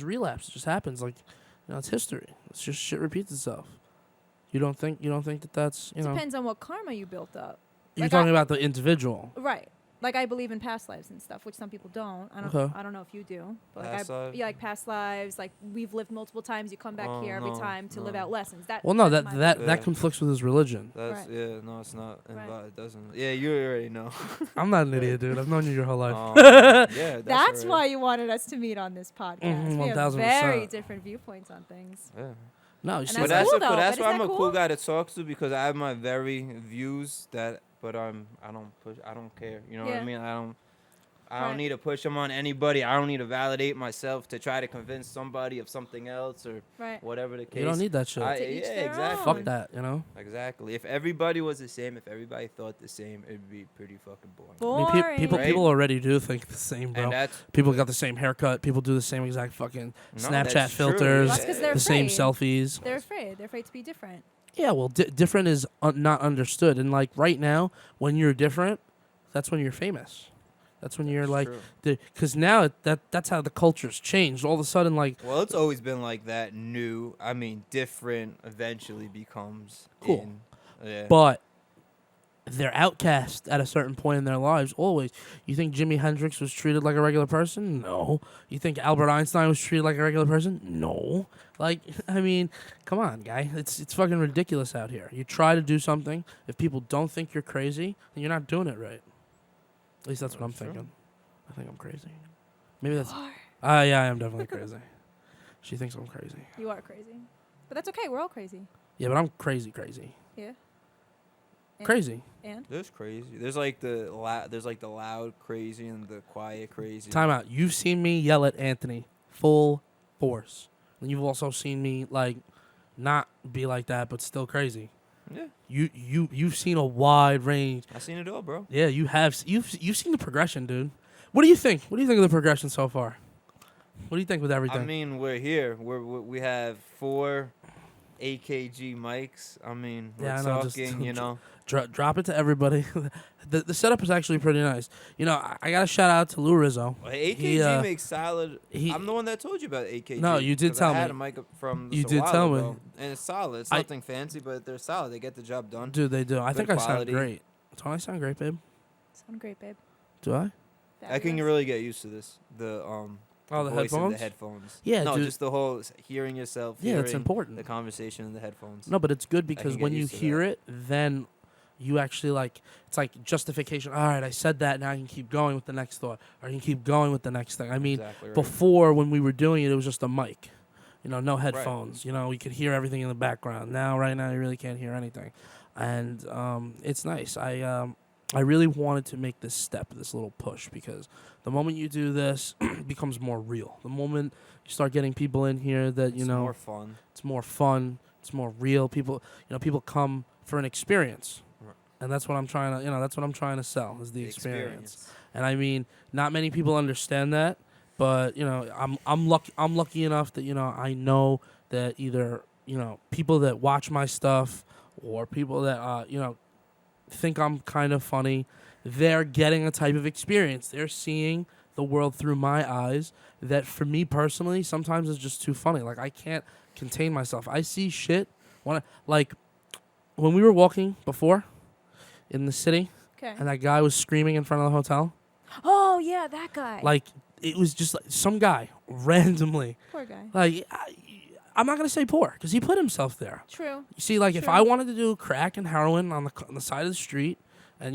[SPEAKER 1] relapse. It just happens. Like, it's history. It's just shit repeats itself. You don't think that that's
[SPEAKER 3] Depends on what karma you built up.
[SPEAKER 1] You're
[SPEAKER 3] Like,
[SPEAKER 1] talking about the individual.
[SPEAKER 3] Right. Like I believe in past lives and stuff, which some people don't.
[SPEAKER 1] Okay.
[SPEAKER 3] I don't know if you do. But
[SPEAKER 2] Past lives?
[SPEAKER 3] yeah, like past lives, like we've lived multiple times. You come back
[SPEAKER 2] Oh,
[SPEAKER 3] here every
[SPEAKER 2] no,
[SPEAKER 3] time to live
[SPEAKER 2] no.
[SPEAKER 3] out lessons.
[SPEAKER 1] Well, no,
[SPEAKER 3] that's
[SPEAKER 1] that
[SPEAKER 3] my
[SPEAKER 1] that
[SPEAKER 3] belief.
[SPEAKER 1] that
[SPEAKER 2] Yeah.
[SPEAKER 1] conflicts with his religion.
[SPEAKER 2] That's
[SPEAKER 3] Right.
[SPEAKER 2] no, it's not.
[SPEAKER 3] Right.
[SPEAKER 2] It doesn't. Yeah, you already know.
[SPEAKER 1] I'm not an idiot, dude. I've known you your whole life.
[SPEAKER 2] Yeah,
[SPEAKER 3] That's
[SPEAKER 2] alright.
[SPEAKER 3] why you wanted us to meet on this podcast.
[SPEAKER 1] Mhm,
[SPEAKER 3] We have
[SPEAKER 1] 1000%.
[SPEAKER 3] very different viewpoints on things.
[SPEAKER 2] Yeah.
[SPEAKER 1] No, you
[SPEAKER 3] And
[SPEAKER 1] see,
[SPEAKER 3] that's
[SPEAKER 1] that?
[SPEAKER 3] cool, though,
[SPEAKER 2] but that's
[SPEAKER 3] but
[SPEAKER 2] why
[SPEAKER 3] isn't
[SPEAKER 2] I'm a
[SPEAKER 3] that
[SPEAKER 2] cool
[SPEAKER 3] cool?
[SPEAKER 2] guy to talk to, because I have my very views but I don't push. I don't care. You know what
[SPEAKER 3] Yeah.
[SPEAKER 2] I mean? I don't
[SPEAKER 3] Right.
[SPEAKER 2] need to push them on anybody. I don't need to validate myself to try to convince somebody of something else or
[SPEAKER 3] Right.
[SPEAKER 2] whatever the case.
[SPEAKER 1] You don't need that shit.
[SPEAKER 3] To each
[SPEAKER 2] yeah,
[SPEAKER 3] their
[SPEAKER 2] exactly.
[SPEAKER 1] Fuck
[SPEAKER 3] own.
[SPEAKER 1] that.
[SPEAKER 2] Exactly. If everybody was the same, if everybody thought the same, it'd be pretty fucking boring.
[SPEAKER 1] I mean,
[SPEAKER 3] Boring.
[SPEAKER 1] people
[SPEAKER 2] Right?
[SPEAKER 1] people already do think the same, bro.
[SPEAKER 2] And that's
[SPEAKER 1] People got the same haircut. People do the same exact fucking
[SPEAKER 2] no,
[SPEAKER 1] Snapchat
[SPEAKER 2] that's true.
[SPEAKER 1] filters.
[SPEAKER 3] That's 'cause they're
[SPEAKER 1] the same
[SPEAKER 3] afraid.
[SPEAKER 1] selfies.
[SPEAKER 3] They're afraid. They're afraid to be different.
[SPEAKER 1] Yeah, well, different is not understood, and like right now, when you're different, that's when you're famous. That's when you're like,
[SPEAKER 2] True.
[SPEAKER 1] because now that's how the culture's changed. All of a sudden, like,
[SPEAKER 2] Well, it's always been like that. Different eventually becomes
[SPEAKER 1] Cool.
[SPEAKER 2] in. Yeah.
[SPEAKER 1] but they're outcast at a certain point in their lives. Always. You think Jimi Hendrix was treated like a regular person? No. You think Albert Einstein was treated like a regular person? No. Like, I mean, come on, guy. It's fucking ridiculous out here. You try to do something. If people don't think you're crazy, then you're not doing it right. At least that's what I'm
[SPEAKER 2] That's true.
[SPEAKER 1] thinking. I think I'm crazy. Maybe that's.
[SPEAKER 3] You
[SPEAKER 1] Yeah, I am definitely crazy. She thinks I'm crazy.
[SPEAKER 3] are crazy. But that's okay. We're all crazy.
[SPEAKER 1] Yeah, but I'm crazy.
[SPEAKER 3] Yeah.
[SPEAKER 1] Crazy.
[SPEAKER 3] And
[SPEAKER 2] There's crazy. There's like the loud crazy and the quiet crazy.
[SPEAKER 1] Time out. You've seen me yell at Anthony full force. And you've also seen me like not be like that, but still crazy.
[SPEAKER 2] Yeah,
[SPEAKER 1] You've seen a wide range.
[SPEAKER 2] I seen it all, bro.
[SPEAKER 1] Yeah, you have. You've seen the progression, dude. What do you think? What do you think of the progression so far? What do you think with everything?
[SPEAKER 2] I mean, we're here. We have 4 AKG mics. I mean, we're
[SPEAKER 1] Yeah, I know, just-
[SPEAKER 2] talking. You know,
[SPEAKER 1] Drop it to everybody. the setup is actually pretty nice. You know, I got to shout out to Lou Rizzo.
[SPEAKER 2] AKG
[SPEAKER 1] He,
[SPEAKER 2] makes solid. I'm the one that told you about AKG.
[SPEAKER 1] No, you did
[SPEAKER 2] 'cause
[SPEAKER 1] tell
[SPEAKER 2] I had
[SPEAKER 1] me.
[SPEAKER 2] a mic from
[SPEAKER 1] You
[SPEAKER 2] just a
[SPEAKER 1] did
[SPEAKER 2] while
[SPEAKER 1] tell me.
[SPEAKER 2] ago, and it's solid. It's nothing fancy, but they're solid. They get the job done.
[SPEAKER 1] Dude, they do. I
[SPEAKER 2] Good
[SPEAKER 1] think I sound
[SPEAKER 2] quality.
[SPEAKER 1] great. Don't I sound great, babe?
[SPEAKER 3] sound great, babe.
[SPEAKER 1] Do I?
[SPEAKER 2] I can
[SPEAKER 3] Fabulous.
[SPEAKER 2] really get used to this. The
[SPEAKER 1] Oh, the
[SPEAKER 2] voice in
[SPEAKER 1] headphones?
[SPEAKER 2] the headphones.
[SPEAKER 1] Yeah,
[SPEAKER 2] no,
[SPEAKER 1] dude.
[SPEAKER 2] just the whole hearing yourself.
[SPEAKER 1] Yeah, it's
[SPEAKER 2] hearing
[SPEAKER 1] important.
[SPEAKER 2] The conversation in the headphones.
[SPEAKER 1] No, but it's good because
[SPEAKER 2] get
[SPEAKER 1] when you
[SPEAKER 2] used to
[SPEAKER 1] hear
[SPEAKER 2] that.
[SPEAKER 1] it, then you actually like it's like justification. All right, I said that. Now I can keep going with the next thought, or I can keep going with the next thing. I mean,
[SPEAKER 2] Exactly right.
[SPEAKER 1] before when we were doing it, it was just a mic. You know, no headphones. You know, you could hear everything in the background. Right now, you really can't hear anything, and it's nice. I really wanted to make this step, this little push, because the moment you do this, it becomes more real. The moment you start getting people in here that you
[SPEAKER 2] It's
[SPEAKER 1] know,
[SPEAKER 2] more fun.
[SPEAKER 1] it's more fun, it's more real. People, people come for an experience,
[SPEAKER 2] Right.
[SPEAKER 1] and that's what I'm trying to, that's what I'm trying to sell is the experience. And I mean, not many people understand that, but I'm lucky enough that I know that either people that watch my stuff or people that think I'm kind of funny, they're getting a type of experience. They're seeing the world through my eyes that for me personally sometimes is just too funny. Like I can't contain myself. I see shit like when we were walking before in the city
[SPEAKER 3] Okay.
[SPEAKER 1] and that guy was screaming in front of the hotel.
[SPEAKER 3] Oh yeah, that guy.
[SPEAKER 1] Like it was just like some guy randomly.
[SPEAKER 3] Poor guy.
[SPEAKER 1] Like I'm not gonna say poor because he put himself there.
[SPEAKER 3] True.
[SPEAKER 1] You see, like if
[SPEAKER 3] True.
[SPEAKER 1] I wanted to do crack and heroin on the side of the street, and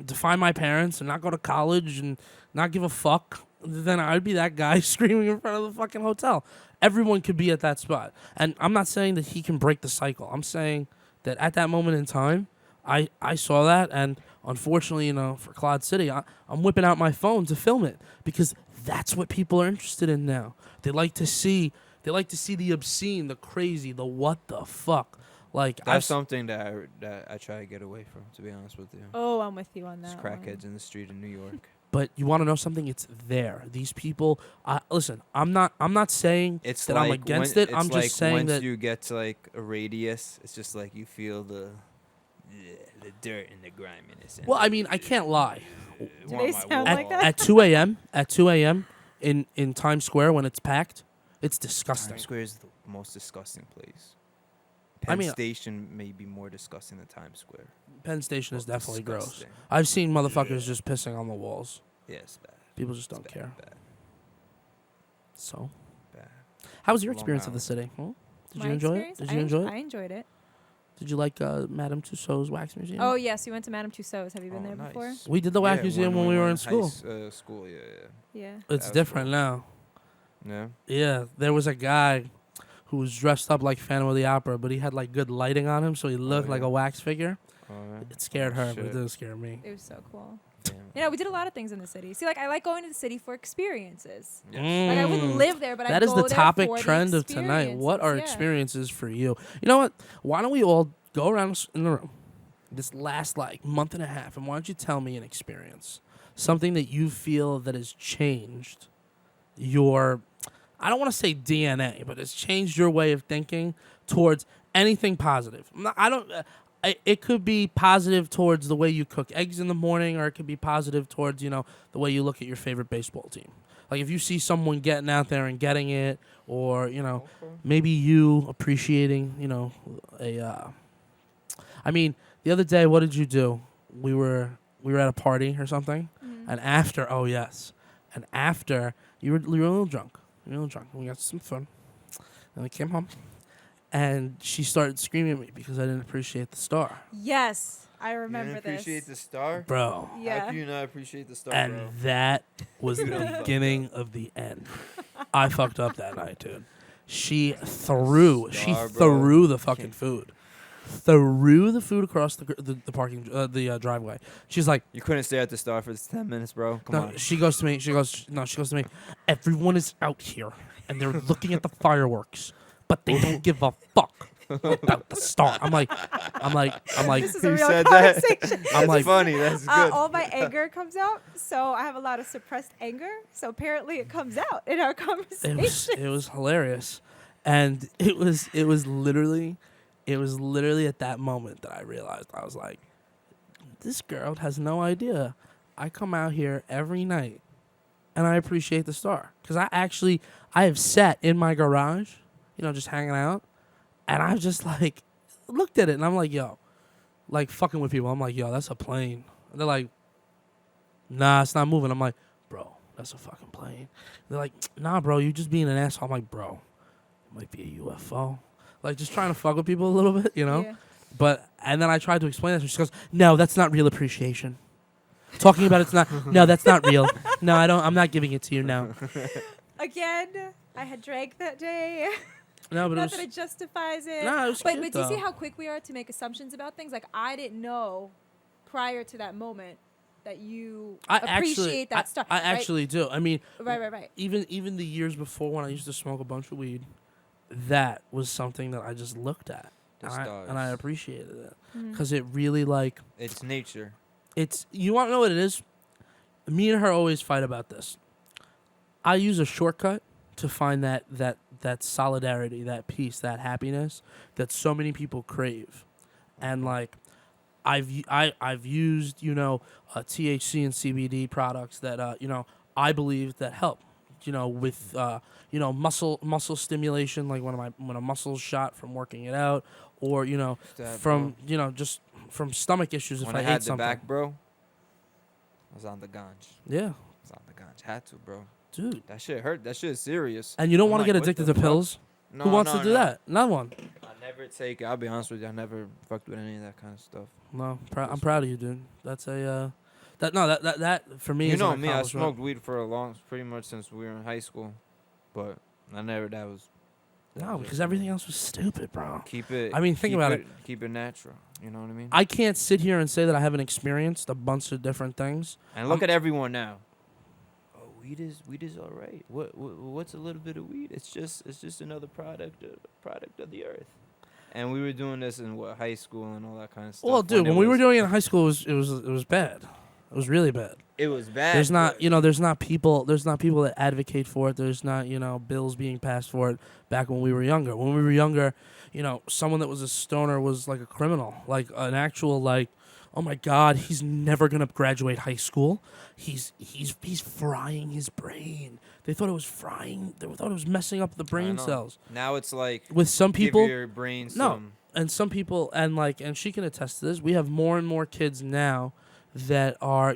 [SPEAKER 1] defy my parents and not go to college and not give a fuck, then I'd be that guy screaming in front of the fucking hotel. Everyone could be at that spot, and I'm not saying that he can break the cycle. I'm saying that at that moment in time, I saw that, and unfortunately, for Cloud City, I'm whipping out my phone to film it because that's what people are interested in now. They like to see the obscene, the crazy, the what the fuck. Like
[SPEAKER 2] That's something that I try to get away from, to be honest with you.
[SPEAKER 3] Oh, I'm with you on
[SPEAKER 2] Just
[SPEAKER 3] that.
[SPEAKER 2] crackheads in the street in New York.
[SPEAKER 1] But you want to know something? It's there. These people. Listen, I'm not saying
[SPEAKER 2] It's
[SPEAKER 1] that
[SPEAKER 2] like
[SPEAKER 1] I'm against
[SPEAKER 2] when,
[SPEAKER 1] it. I'm
[SPEAKER 2] it's
[SPEAKER 1] just
[SPEAKER 2] like
[SPEAKER 1] saying
[SPEAKER 2] once
[SPEAKER 1] that.
[SPEAKER 2] you get to like a radius, it's just like you feel the dirt and the griminess. And
[SPEAKER 1] Well, I mean, I can't lie.
[SPEAKER 3] Do they sound
[SPEAKER 1] At,
[SPEAKER 3] like that?
[SPEAKER 1] at 2 a.m. in Times Square when it's packed, it's disgusting.
[SPEAKER 2] Times Square is the most disgusting place.
[SPEAKER 1] I
[SPEAKER 2] Penn
[SPEAKER 1] mean-
[SPEAKER 2] Station may be more disgusting than Times Square.
[SPEAKER 1] Penn Station is definitely gross.
[SPEAKER 2] Disgusting.
[SPEAKER 1] I've seen motherfuckers just pissing on the walls.
[SPEAKER 2] Yeah, it's bad.
[SPEAKER 1] People just
[SPEAKER 2] It's
[SPEAKER 1] don't
[SPEAKER 2] bad,
[SPEAKER 1] care.
[SPEAKER 2] Bad,
[SPEAKER 1] So,
[SPEAKER 2] bad.
[SPEAKER 1] how was your
[SPEAKER 2] Long
[SPEAKER 1] experience of the
[SPEAKER 2] Island.
[SPEAKER 1] city? Huh? Did
[SPEAKER 3] My
[SPEAKER 1] you enjoy
[SPEAKER 3] experience?
[SPEAKER 1] it? Did you enjoy
[SPEAKER 3] I
[SPEAKER 1] it?
[SPEAKER 3] enjoyed it.
[SPEAKER 1] Did you like Madame Tussauds Wax Museum?
[SPEAKER 3] Oh yes, we went to Madame Tussauds. Have you been
[SPEAKER 2] Oh,
[SPEAKER 3] there
[SPEAKER 2] nice.
[SPEAKER 3] before?
[SPEAKER 1] We did the Wax
[SPEAKER 2] Yeah,
[SPEAKER 1] Museum when we were in
[SPEAKER 2] in high
[SPEAKER 1] school.
[SPEAKER 2] School, yeah.
[SPEAKER 3] Yeah.
[SPEAKER 1] It's
[SPEAKER 2] That was
[SPEAKER 1] different
[SPEAKER 2] cool.
[SPEAKER 1] now.
[SPEAKER 2] Yeah.
[SPEAKER 1] Yeah, there was a guy who was dressed up like Phantom of the Opera, but he had like good lighting on him, so he looked like
[SPEAKER 2] yeah.
[SPEAKER 1] a wax figure.
[SPEAKER 2] All right.
[SPEAKER 1] It scared her, but it
[SPEAKER 2] Shit.
[SPEAKER 1] didn't scare me.
[SPEAKER 3] It was so cool.
[SPEAKER 2] Damn.
[SPEAKER 3] Yeah, we did a lot of things in the city. See, like I like going to the city for experiences.
[SPEAKER 2] Yes.
[SPEAKER 3] Like I
[SPEAKER 1] Mm.
[SPEAKER 3] wouldn't live there, but I
[SPEAKER 1] That is
[SPEAKER 3] go
[SPEAKER 1] the
[SPEAKER 3] there
[SPEAKER 1] topic
[SPEAKER 3] for the
[SPEAKER 1] trend of tonight. What are
[SPEAKER 3] experiences,
[SPEAKER 1] experiences for you? You know what? Why don't we all go around in the room this last like month and a half, and why don't you tell me an experience, something that you feel that has changed your, I don't want to say DNA, but it's changed your way of thinking towards anything positive. It could be positive towards the way you cook eggs in the morning, or it could be positive towards, the way you look at your favorite baseball team. Like if you see someone getting out there and getting it, or, maybe you appreciating, I mean, the other day, what did you do? We were at a party or something, and after, and after you were a little drunk. You were a little drunk. We got some fun, and we came home, and she started screaming at me because I didn't appreciate the star,
[SPEAKER 3] Yes, I
[SPEAKER 2] You
[SPEAKER 3] remember
[SPEAKER 2] didn't
[SPEAKER 3] this.
[SPEAKER 2] appreciate the star?
[SPEAKER 1] bro.
[SPEAKER 2] How
[SPEAKER 3] Yeah.
[SPEAKER 2] can you not appreciate the star,
[SPEAKER 1] And
[SPEAKER 2] bro?
[SPEAKER 1] that was the
[SPEAKER 2] Yeah.
[SPEAKER 1] beginning of the end. I fucked up that night, dude. She threw
[SPEAKER 2] Star, bro.
[SPEAKER 1] the fucking
[SPEAKER 2] Can't-
[SPEAKER 1] food. threw the food across the parking driveway. She's like,
[SPEAKER 2] You couldn't stay at the store for 10 minutes, bro. Come
[SPEAKER 1] no,
[SPEAKER 2] on.
[SPEAKER 1] she goes to me. She goes to me. Everyone is out here and they're looking at the fireworks, but they don't give a fuck about the star. I'm like,
[SPEAKER 3] This is a
[SPEAKER 2] You
[SPEAKER 3] real
[SPEAKER 2] said that?
[SPEAKER 3] conversation.
[SPEAKER 1] I'm
[SPEAKER 2] That's
[SPEAKER 1] like,
[SPEAKER 2] funny. That's good.
[SPEAKER 3] All my anger comes out, so I have a lot of suppressed anger. So apparently, it comes out in our conversation.
[SPEAKER 1] it was hilarious, and it was literally at that moment that I realized I was like, this girl has no idea. I come out here every night, and I appreciate the star because I have sat in my garage, just hanging out, and I've just like looked at it, and I'm like, yo, like fucking with people. I'm like, yo, that's a plane. And they're like, nah, it's not moving. I'm like, bro, that's a fucking plane. They're like, nah, bro, you just being an asshole. I'm like, bro, it might be a UFO. Like, just trying to fuck with people a little bit,
[SPEAKER 3] Yeah.
[SPEAKER 1] But, and then I tried to explain that. She goes, no, that's not real appreciation. Talking about it's not, no, that's not real. No, I'm not giving it to you now.
[SPEAKER 3] Again, I had drank that day.
[SPEAKER 1] No, but
[SPEAKER 3] Not that it justifies it.
[SPEAKER 1] no, it was
[SPEAKER 3] But
[SPEAKER 1] cute,
[SPEAKER 3] do you see
[SPEAKER 1] though.
[SPEAKER 3] how quick we are to make assumptions about things? Like, I didn't know prior to that moment that you appreciate that stuff.
[SPEAKER 1] I actually do. I mean,
[SPEAKER 3] Right.
[SPEAKER 1] even the years before when I used to smoke a bunch of weed, that was something that I just looked at.
[SPEAKER 2] The
[SPEAKER 1] And I
[SPEAKER 2] stars.
[SPEAKER 1] appreciated it.
[SPEAKER 3] Mm.
[SPEAKER 1] Because it really, like,
[SPEAKER 2] It's nature.
[SPEAKER 1] you want to know what it is? Me and her always fight about this. I use a shortcut to find that solidarity, that peace, that happiness that so many people crave. And, like, I've used, THC and CBD products that, I believe that help, with, muscle stimulation, like when a muscle's shot from working it out, or,
[SPEAKER 2] That,
[SPEAKER 1] from, just from stomach issues
[SPEAKER 2] when
[SPEAKER 1] if
[SPEAKER 2] I
[SPEAKER 1] I
[SPEAKER 2] had
[SPEAKER 1] ate
[SPEAKER 2] the
[SPEAKER 1] something.
[SPEAKER 2] back, bro, I was on the ganj.
[SPEAKER 1] Yeah,
[SPEAKER 2] I was on the ganj. Had to, bro.
[SPEAKER 1] dude.
[SPEAKER 2] That shit hurt. That shit is serious.
[SPEAKER 1] And you don't
[SPEAKER 2] I'm
[SPEAKER 1] want to
[SPEAKER 2] like,
[SPEAKER 1] get
[SPEAKER 2] what
[SPEAKER 1] addicted
[SPEAKER 2] the
[SPEAKER 1] to
[SPEAKER 2] fuck?
[SPEAKER 1] pills?
[SPEAKER 2] No,
[SPEAKER 1] Who wants
[SPEAKER 2] no,
[SPEAKER 1] to do
[SPEAKER 2] no.
[SPEAKER 1] that? No one.
[SPEAKER 2] I never take it. I'll be honest with you. I never fucked with any of that kind of stuff.
[SPEAKER 1] No, I'm proud of you, dude. That's a that for me.
[SPEAKER 2] You
[SPEAKER 1] is
[SPEAKER 2] know
[SPEAKER 1] an
[SPEAKER 2] me. I
[SPEAKER 1] accomplishment.
[SPEAKER 2] smoked weed for pretty much since we were in high school, but I never. That was
[SPEAKER 1] No,
[SPEAKER 2] it.
[SPEAKER 1] because everything else was stupid, bro.
[SPEAKER 2] Keep it.
[SPEAKER 1] I mean, think
[SPEAKER 2] keep
[SPEAKER 1] about it.
[SPEAKER 2] Keep it natural. You know what I mean?
[SPEAKER 1] I can't sit here and say that I haven't experienced a bunch of different things.
[SPEAKER 2] And look at everyone now. Oh, weed is all right. What's a little bit of weed? It's just another product of the earth. And we were doing this in high school and all that kind of stuff.
[SPEAKER 1] Well, dude,
[SPEAKER 2] it
[SPEAKER 1] when we were
[SPEAKER 2] was-
[SPEAKER 1] doing it in high school, it was bad. It was really bad.
[SPEAKER 2] it was bad.
[SPEAKER 1] There's not,
[SPEAKER 2] but-
[SPEAKER 1] there's not people that advocate for it. There's not, bills being passed for it back when we were younger. When we were younger, someone that was a stoner was like a criminal, like an actual, like, oh my God, he's never gonna graduate high school. He's frying his brain. They thought it was frying. They thought it was messing up the
[SPEAKER 2] I
[SPEAKER 1] brain
[SPEAKER 2] know.
[SPEAKER 1] cells.
[SPEAKER 2] Now it's like
[SPEAKER 1] With some people,
[SPEAKER 2] give your brain some.
[SPEAKER 1] and some people, and she can attest to this. We have more and more kids now that are,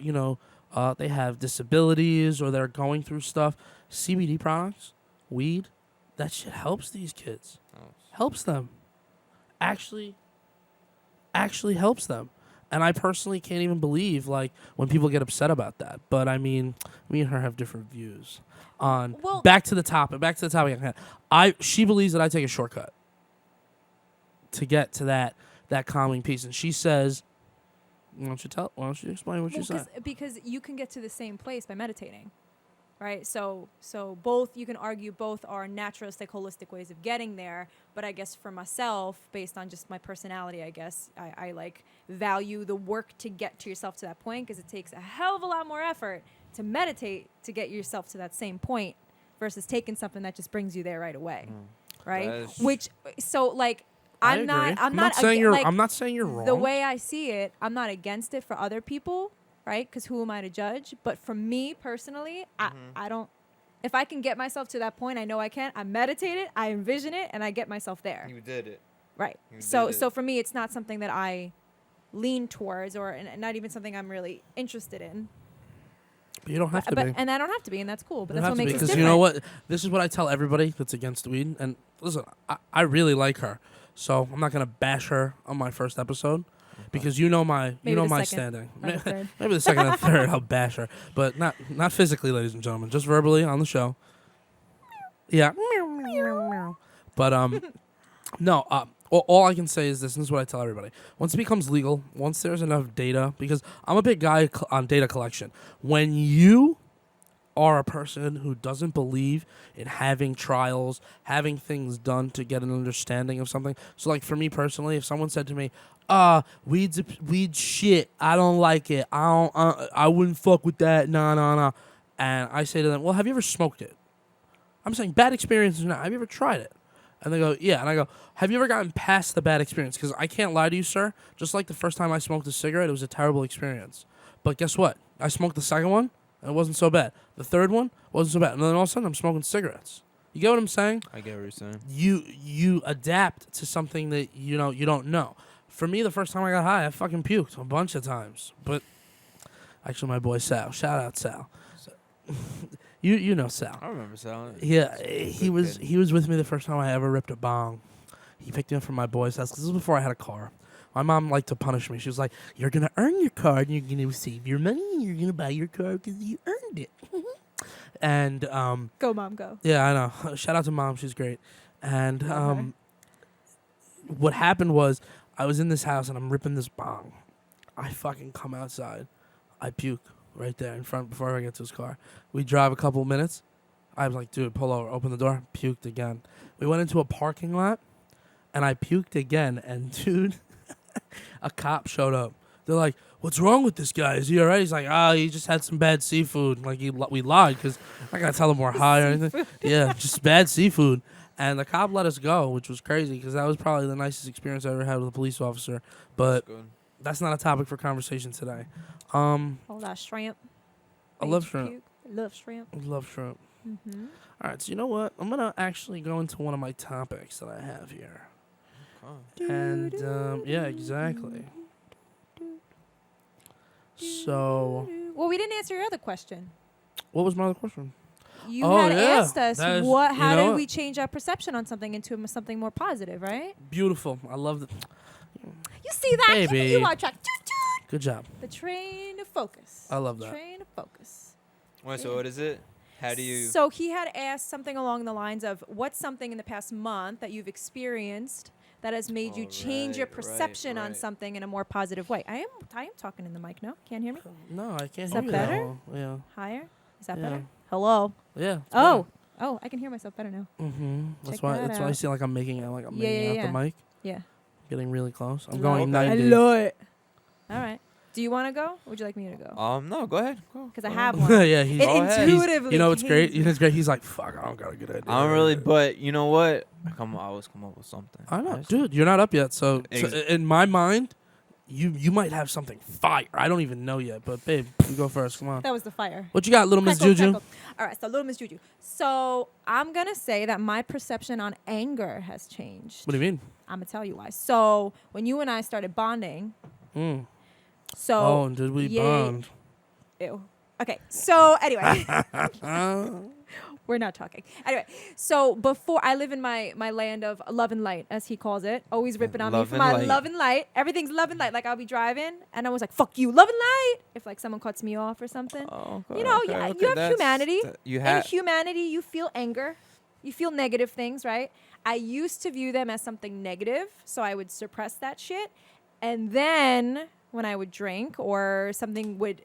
[SPEAKER 1] they have disabilities or they're going through stuff. CBD products, weed, that shit helps these kids. Helps them. Actually helps them. And I personally can't even believe, like, when people get upset about that. But, I mean, me and her have different views on...
[SPEAKER 3] Well-
[SPEAKER 1] back to the topic. She believes that I take a shortcut to get to that calming peace. And she says... Why don't you explain what you said?
[SPEAKER 3] Because you can get to the same place by meditating, right? So both, you can argue both are naturalistic, holistic ways of getting there. But I guess for myself, based on just my personality, I guess I like value the work to get to yourself to that point, because it takes a hell of a lot more effort to meditate to get yourself to that same point versus taking something that just brings you there right away, right?
[SPEAKER 2] That is-
[SPEAKER 3] Which, so like,
[SPEAKER 1] I
[SPEAKER 3] I'm
[SPEAKER 1] agree.
[SPEAKER 3] not
[SPEAKER 1] saying
[SPEAKER 3] aga-
[SPEAKER 1] you're.
[SPEAKER 3] like,
[SPEAKER 1] I'm not saying you're wrong.
[SPEAKER 3] the way I see it, I'm not against it for other people, right? Because who am I to judge? But for me personally, I don't. If I can get myself to that point, I know I can. I meditate it, I envision it, and I get myself there,
[SPEAKER 2] You did it.
[SPEAKER 3] right?
[SPEAKER 2] You
[SPEAKER 3] So
[SPEAKER 2] did it.
[SPEAKER 3] so for me, it's not something that I lean towards, or not even something I'm really interested in.
[SPEAKER 1] But you don't have to
[SPEAKER 3] But
[SPEAKER 1] be.
[SPEAKER 3] and I don't have to be, and that's cool. But
[SPEAKER 1] You
[SPEAKER 3] that's
[SPEAKER 1] don't
[SPEAKER 3] what
[SPEAKER 1] have to be,
[SPEAKER 3] makes us
[SPEAKER 1] because
[SPEAKER 3] different.
[SPEAKER 1] you know what? This is what I tell everybody that's against weed. And listen, I really like her, so I'm not gonna bash her on my first episode, because
[SPEAKER 3] Maybe
[SPEAKER 1] my
[SPEAKER 3] the second
[SPEAKER 1] standing.
[SPEAKER 3] or the third.
[SPEAKER 1] Maybe the second and third I'll bash her, but not physically, ladies and gentlemen, just verbally on the show. Yeah. But no. all I can say is this, and this is what I tell everybody. Once it becomes legal, once there's enough data, because I'm a big guy on data collection. When you are a person who doesn't believe in having trials, having things done to get an understanding of something. So, like, for me personally, if someone said to me, weed shit, I don't like it, I wouldn't fuck with that, nah. And I say to them, well, have you ever smoked it? I'm saying bad experience or not. Have you ever tried it? And they go, yeah. And I go, have you ever gotten past the bad experience? Because I can't lie to you, sir. Just like the first time I smoked a cigarette, it was a terrible experience. But guess what? I smoked the second one, and it wasn't so bad. The third one wasn't so bad. And then all of a sudden, I'm smoking cigarettes. You get what I'm saying?
[SPEAKER 2] I get what you're saying.
[SPEAKER 1] You adapt to something that you don't know. For me, the first time I got high, I fucking puked a bunch of times. But actually, my boy Sal, shout out Sal. You know Sal.
[SPEAKER 2] I remember Sal.
[SPEAKER 1] Yeah, he was with me the first time I ever ripped a bong. He picked me up from my boy's house. 'Cause this was before I had a car. My mom liked to punish me. She was like, "You're gonna earn your car, and you're gonna save your money, and you're gonna buy your car because you earned it." And
[SPEAKER 3] Go, Mom, go.
[SPEAKER 1] yeah, I know. Shout out to Mom. She's great. And
[SPEAKER 3] Love her.
[SPEAKER 1] what happened was I was in this house and I'm ripping this bong. I fucking come outside. I puke right there in front before I get to his car. We drive a couple minutes. I was like, dude, pull over, open the door, puked again. We went into a parking lot and I puked again. And dude, a cop showed up. They're like, what's wrong with this guy? Is he all right? He's like, he just had some bad seafood. Like, we lied because I got to tell him we're high or anything. Yeah, just bad seafood. And the cop let us go, which was crazy because that was probably the nicest experience I ever had with a police officer. But that's not a topic for conversation today.
[SPEAKER 3] All that shrimp.
[SPEAKER 1] I love shrimp.
[SPEAKER 3] Puke. Love shrimp.
[SPEAKER 1] I love shrimp.
[SPEAKER 3] Mm-hmm.
[SPEAKER 1] All right, so you know what? I'm going to actually go into one of my topics that I have here. And, yeah, exactly. So,
[SPEAKER 3] Well, we didn't answer your other question.
[SPEAKER 1] what was my other question?
[SPEAKER 3] You
[SPEAKER 1] Oh,
[SPEAKER 3] had
[SPEAKER 1] yeah.
[SPEAKER 3] asked us
[SPEAKER 1] That is-
[SPEAKER 3] how
[SPEAKER 1] you know
[SPEAKER 3] did
[SPEAKER 1] what?
[SPEAKER 3] we change our perception on something into something more positive, right?
[SPEAKER 1] Beautiful. I love it.
[SPEAKER 3] You see that?
[SPEAKER 1] Hey,
[SPEAKER 3] You
[SPEAKER 1] babe.
[SPEAKER 3] on track. Toot, toot.
[SPEAKER 1] Good job.
[SPEAKER 3] The train of focus.
[SPEAKER 1] I love that.
[SPEAKER 3] Train of focus.
[SPEAKER 2] Wait, so what is it? How do you?
[SPEAKER 3] So he had asked something along the lines of, what's something in the past month that you've experienced that has made you
[SPEAKER 2] Oh,
[SPEAKER 3] change your
[SPEAKER 2] right,
[SPEAKER 3] perception on
[SPEAKER 2] right.
[SPEAKER 3] something in a more positive way? I am talking in the mic. No, can't hear me.
[SPEAKER 1] No, I can't
[SPEAKER 3] Is
[SPEAKER 1] hear
[SPEAKER 3] that
[SPEAKER 1] you
[SPEAKER 3] better?
[SPEAKER 1] well. Yeah.
[SPEAKER 3] Higher? Is that
[SPEAKER 1] Yeah.
[SPEAKER 3] better? Hello.
[SPEAKER 1] Yeah.
[SPEAKER 3] Oh, I can hear myself better now.
[SPEAKER 1] Mm-hmm. That's
[SPEAKER 3] Check
[SPEAKER 1] why.
[SPEAKER 3] that
[SPEAKER 1] That's why I
[SPEAKER 3] out.
[SPEAKER 1] see like I'm making it like I'm
[SPEAKER 3] Yeah,
[SPEAKER 1] making
[SPEAKER 3] yeah,
[SPEAKER 1] out the mic,
[SPEAKER 3] Yeah.
[SPEAKER 1] getting really close. I'm
[SPEAKER 3] Love
[SPEAKER 1] going
[SPEAKER 3] it.
[SPEAKER 1] 90.
[SPEAKER 3] I love it. All right. Do you want to go? Or would you like me to go?
[SPEAKER 2] No, go ahead. Go.
[SPEAKER 3] Because I
[SPEAKER 2] Go
[SPEAKER 3] have
[SPEAKER 2] ahead.
[SPEAKER 3] one.
[SPEAKER 1] Yeah, he's,
[SPEAKER 3] It
[SPEAKER 2] Go ahead.
[SPEAKER 3] intuitively.
[SPEAKER 1] you know what's great?
[SPEAKER 3] came
[SPEAKER 1] You know
[SPEAKER 3] to
[SPEAKER 1] what's great? He's like, fuck, I don't got a good idea.
[SPEAKER 2] I don't really, but you know what? I always come up with something.
[SPEAKER 1] I know,
[SPEAKER 2] Right?
[SPEAKER 1] dude. You're not up yet, so
[SPEAKER 2] Ex-
[SPEAKER 1] in my mind, you might have something fire. I don't even know yet, but babe, you go first. Come on.
[SPEAKER 3] That was the fire.
[SPEAKER 1] What you got, little Miss
[SPEAKER 3] Crackle,
[SPEAKER 1] Juju?
[SPEAKER 3] crackle. All right, so little Miss Juju. So I'm going to say that my perception on anger has changed.
[SPEAKER 1] What do you mean?
[SPEAKER 3] I'm going to tell you why. So when you and I started bonding,
[SPEAKER 1] Mm.
[SPEAKER 3] so...
[SPEAKER 1] Oh, did we
[SPEAKER 3] yeah.
[SPEAKER 1] bond?
[SPEAKER 3] Ew. Okay, so anyway. We're not talking. Anyway, so before I live in my land of love and light, as he calls it, always ripping on me
[SPEAKER 2] Love
[SPEAKER 3] for
[SPEAKER 2] and
[SPEAKER 3] my
[SPEAKER 2] light.
[SPEAKER 3] love and light. Everything's love and light. Like I'll be driving and I was like, "Fuck you, love and light." If like someone cuts me off or something,
[SPEAKER 2] Oh,
[SPEAKER 3] you know, yeah, you have humanity.
[SPEAKER 2] You
[SPEAKER 3] in
[SPEAKER 2] have.
[SPEAKER 3] humanity, you feel anger, you feel negative things, right? I used to view them as something negative, so I would suppress that shit, and then when I would drink or something would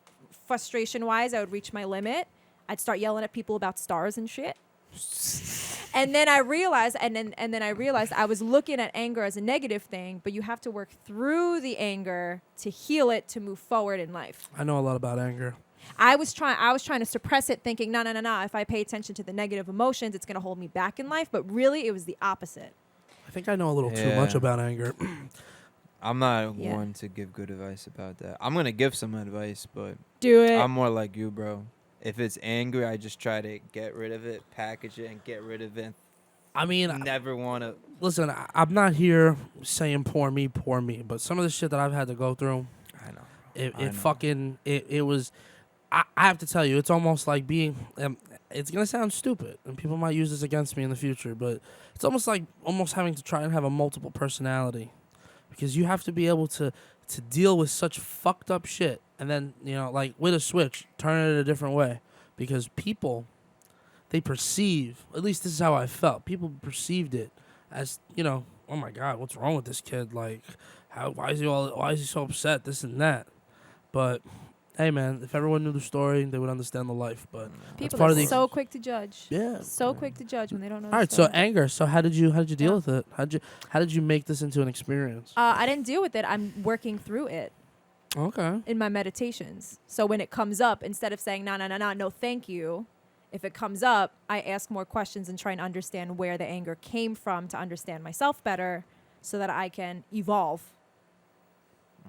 [SPEAKER 3] frustration-wise, I would reach my limit. I'd start yelling at people about stars and shit. And then I realized, and then I realized I was looking at anger as a negative thing, but you have to work through the anger to heal it to move forward in life.
[SPEAKER 1] I know a lot about anger.
[SPEAKER 3] I was trying to suppress it, thinking, no. If I pay attention to the negative emotions, it's gonna hold me back in life. But really, it was the opposite.
[SPEAKER 1] I think I know a little too
[SPEAKER 2] Yeah.
[SPEAKER 1] much about anger.
[SPEAKER 2] I'm not
[SPEAKER 3] Yeah.
[SPEAKER 2] one to give good advice about that. I'm gonna give some advice, but
[SPEAKER 3] Do it.
[SPEAKER 2] I'm more like you, bro. If it's angry, I just try to get rid of it, package it, and get rid of it.
[SPEAKER 1] I mean,
[SPEAKER 2] Never want to.
[SPEAKER 1] listen, I'm not here saying poor me, but some of the shit that I've had to go through,
[SPEAKER 2] I know.
[SPEAKER 1] it
[SPEAKER 2] I know.
[SPEAKER 1] fucking, it was, I have to tell you, it's almost like being, it's going to sound stupid, and people might use this against me in the future, but it's almost like having to try and have a multiple personality, because you have to be able to deal with such fucked up shit, and then, you know, like, with a switch, turn it a different way, because people, they perceive, at least this is how I felt, people perceived it as, you know, oh my God, what's wrong with this kid? Like, why is he so upset? This and that. But hey, man, if everyone knew the story, they would understand the life. But
[SPEAKER 3] People
[SPEAKER 1] part
[SPEAKER 3] are
[SPEAKER 1] of the
[SPEAKER 3] so quick to judge.
[SPEAKER 1] yeah.
[SPEAKER 3] So quick to judge when they don't know.
[SPEAKER 1] All
[SPEAKER 3] the
[SPEAKER 1] right, so
[SPEAKER 3] story.
[SPEAKER 1] anger. So how did you deal
[SPEAKER 3] Yeah.
[SPEAKER 1] with it? How did you make this into an experience?
[SPEAKER 3] I didn't deal with it. I'm working through it
[SPEAKER 1] Okay.
[SPEAKER 3] in my meditations. So when it comes up, instead of saying no, thank you, if it comes up, I ask more questions and try and understand where the anger came from to understand myself better, so that I can evolve.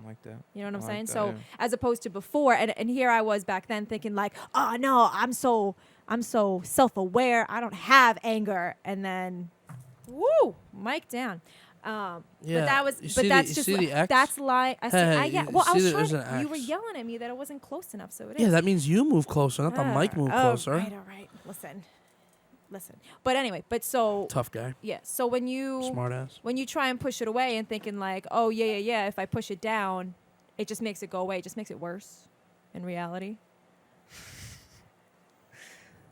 [SPEAKER 2] I like that.
[SPEAKER 3] You know what I'm
[SPEAKER 2] I
[SPEAKER 3] saying?
[SPEAKER 2] like that,
[SPEAKER 3] So
[SPEAKER 2] yeah.
[SPEAKER 3] as opposed to before, and here I was back then thinking like, oh no, I'm so self-aware. I don't have anger. And then, woo, mic down.
[SPEAKER 1] Yeah.
[SPEAKER 3] But that was,
[SPEAKER 1] You
[SPEAKER 3] but
[SPEAKER 1] see
[SPEAKER 3] that's
[SPEAKER 1] you
[SPEAKER 3] just,
[SPEAKER 1] see the X?
[SPEAKER 3] that's like, I see,
[SPEAKER 1] Hey,
[SPEAKER 3] yeah.
[SPEAKER 1] you
[SPEAKER 3] Well, I
[SPEAKER 1] see
[SPEAKER 3] was
[SPEAKER 1] that
[SPEAKER 3] trying
[SPEAKER 1] there's
[SPEAKER 3] to,
[SPEAKER 1] an
[SPEAKER 3] you were
[SPEAKER 1] X.
[SPEAKER 3] yelling at me that it wasn't close enough, so it is.
[SPEAKER 1] Yeah, that means you move closer, not the mic move closer.
[SPEAKER 3] All right. Listen. But anyway, so,
[SPEAKER 1] Tough guy,
[SPEAKER 3] yeah. So when you
[SPEAKER 1] smart ass.
[SPEAKER 3] try and push it away and thinking like, oh, yeah, if I push it down, it just makes it go away. It just makes it worse in reality.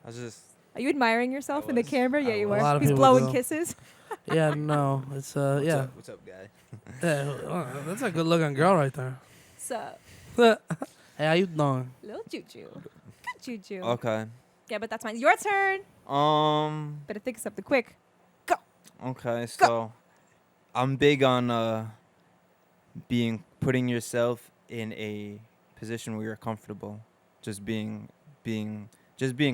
[SPEAKER 2] I was just.
[SPEAKER 3] Are you admiring yourself in the
[SPEAKER 2] was.
[SPEAKER 3] camera? Yeah,
[SPEAKER 2] I
[SPEAKER 3] you
[SPEAKER 2] was.
[SPEAKER 3] were.
[SPEAKER 1] A lot of
[SPEAKER 3] He's
[SPEAKER 1] people
[SPEAKER 3] blowing
[SPEAKER 1] do.
[SPEAKER 3] kisses.
[SPEAKER 1] Yeah, no, it's
[SPEAKER 2] What's
[SPEAKER 1] yeah.
[SPEAKER 2] up? What's up, guy?
[SPEAKER 1] Yeah, that's a good looking girl right there.
[SPEAKER 3] So,
[SPEAKER 1] Hey, how you doing?
[SPEAKER 3] little juju. Good juju.
[SPEAKER 2] Okay.
[SPEAKER 3] Yeah, but that's fine. Your turn. Better think of something quick.
[SPEAKER 2] Okay. So, I'm big on putting yourself in a position where you're comfortable. Just being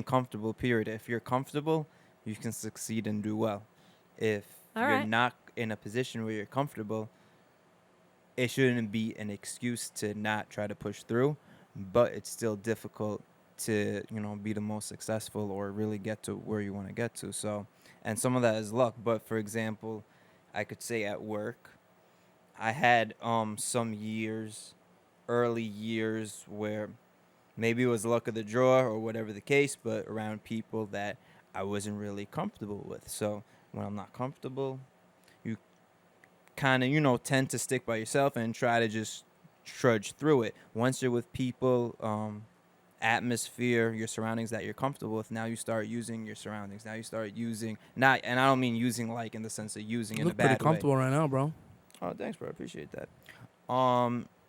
[SPEAKER 2] comfortable. Period. If you're comfortable, you can succeed and do well. If
[SPEAKER 3] All
[SPEAKER 2] you're
[SPEAKER 3] right.
[SPEAKER 2] not in a position where you're comfortable, it shouldn't be an excuse to not try to push through, but it's still difficult to, be the most successful or really get to where you want to get to. So, and some of that is luck. But for example, I could say at work, I had some early years where maybe it was luck of the draw or whatever the case, but around people that I wasn't really comfortable with. So when I'm not comfortable, you kind of, tend to stick by yourself and try to just trudge through it. Once you're with people, atmosphere, your surroundings that you're comfortable with, now you start using your surroundings. Now you start using, not, and I don't mean using like in the sense of using
[SPEAKER 1] You
[SPEAKER 2] in a
[SPEAKER 1] look pretty
[SPEAKER 2] bad way.
[SPEAKER 1] comfortable right now, bro.
[SPEAKER 2] Oh, thanks, bro. I appreciate that.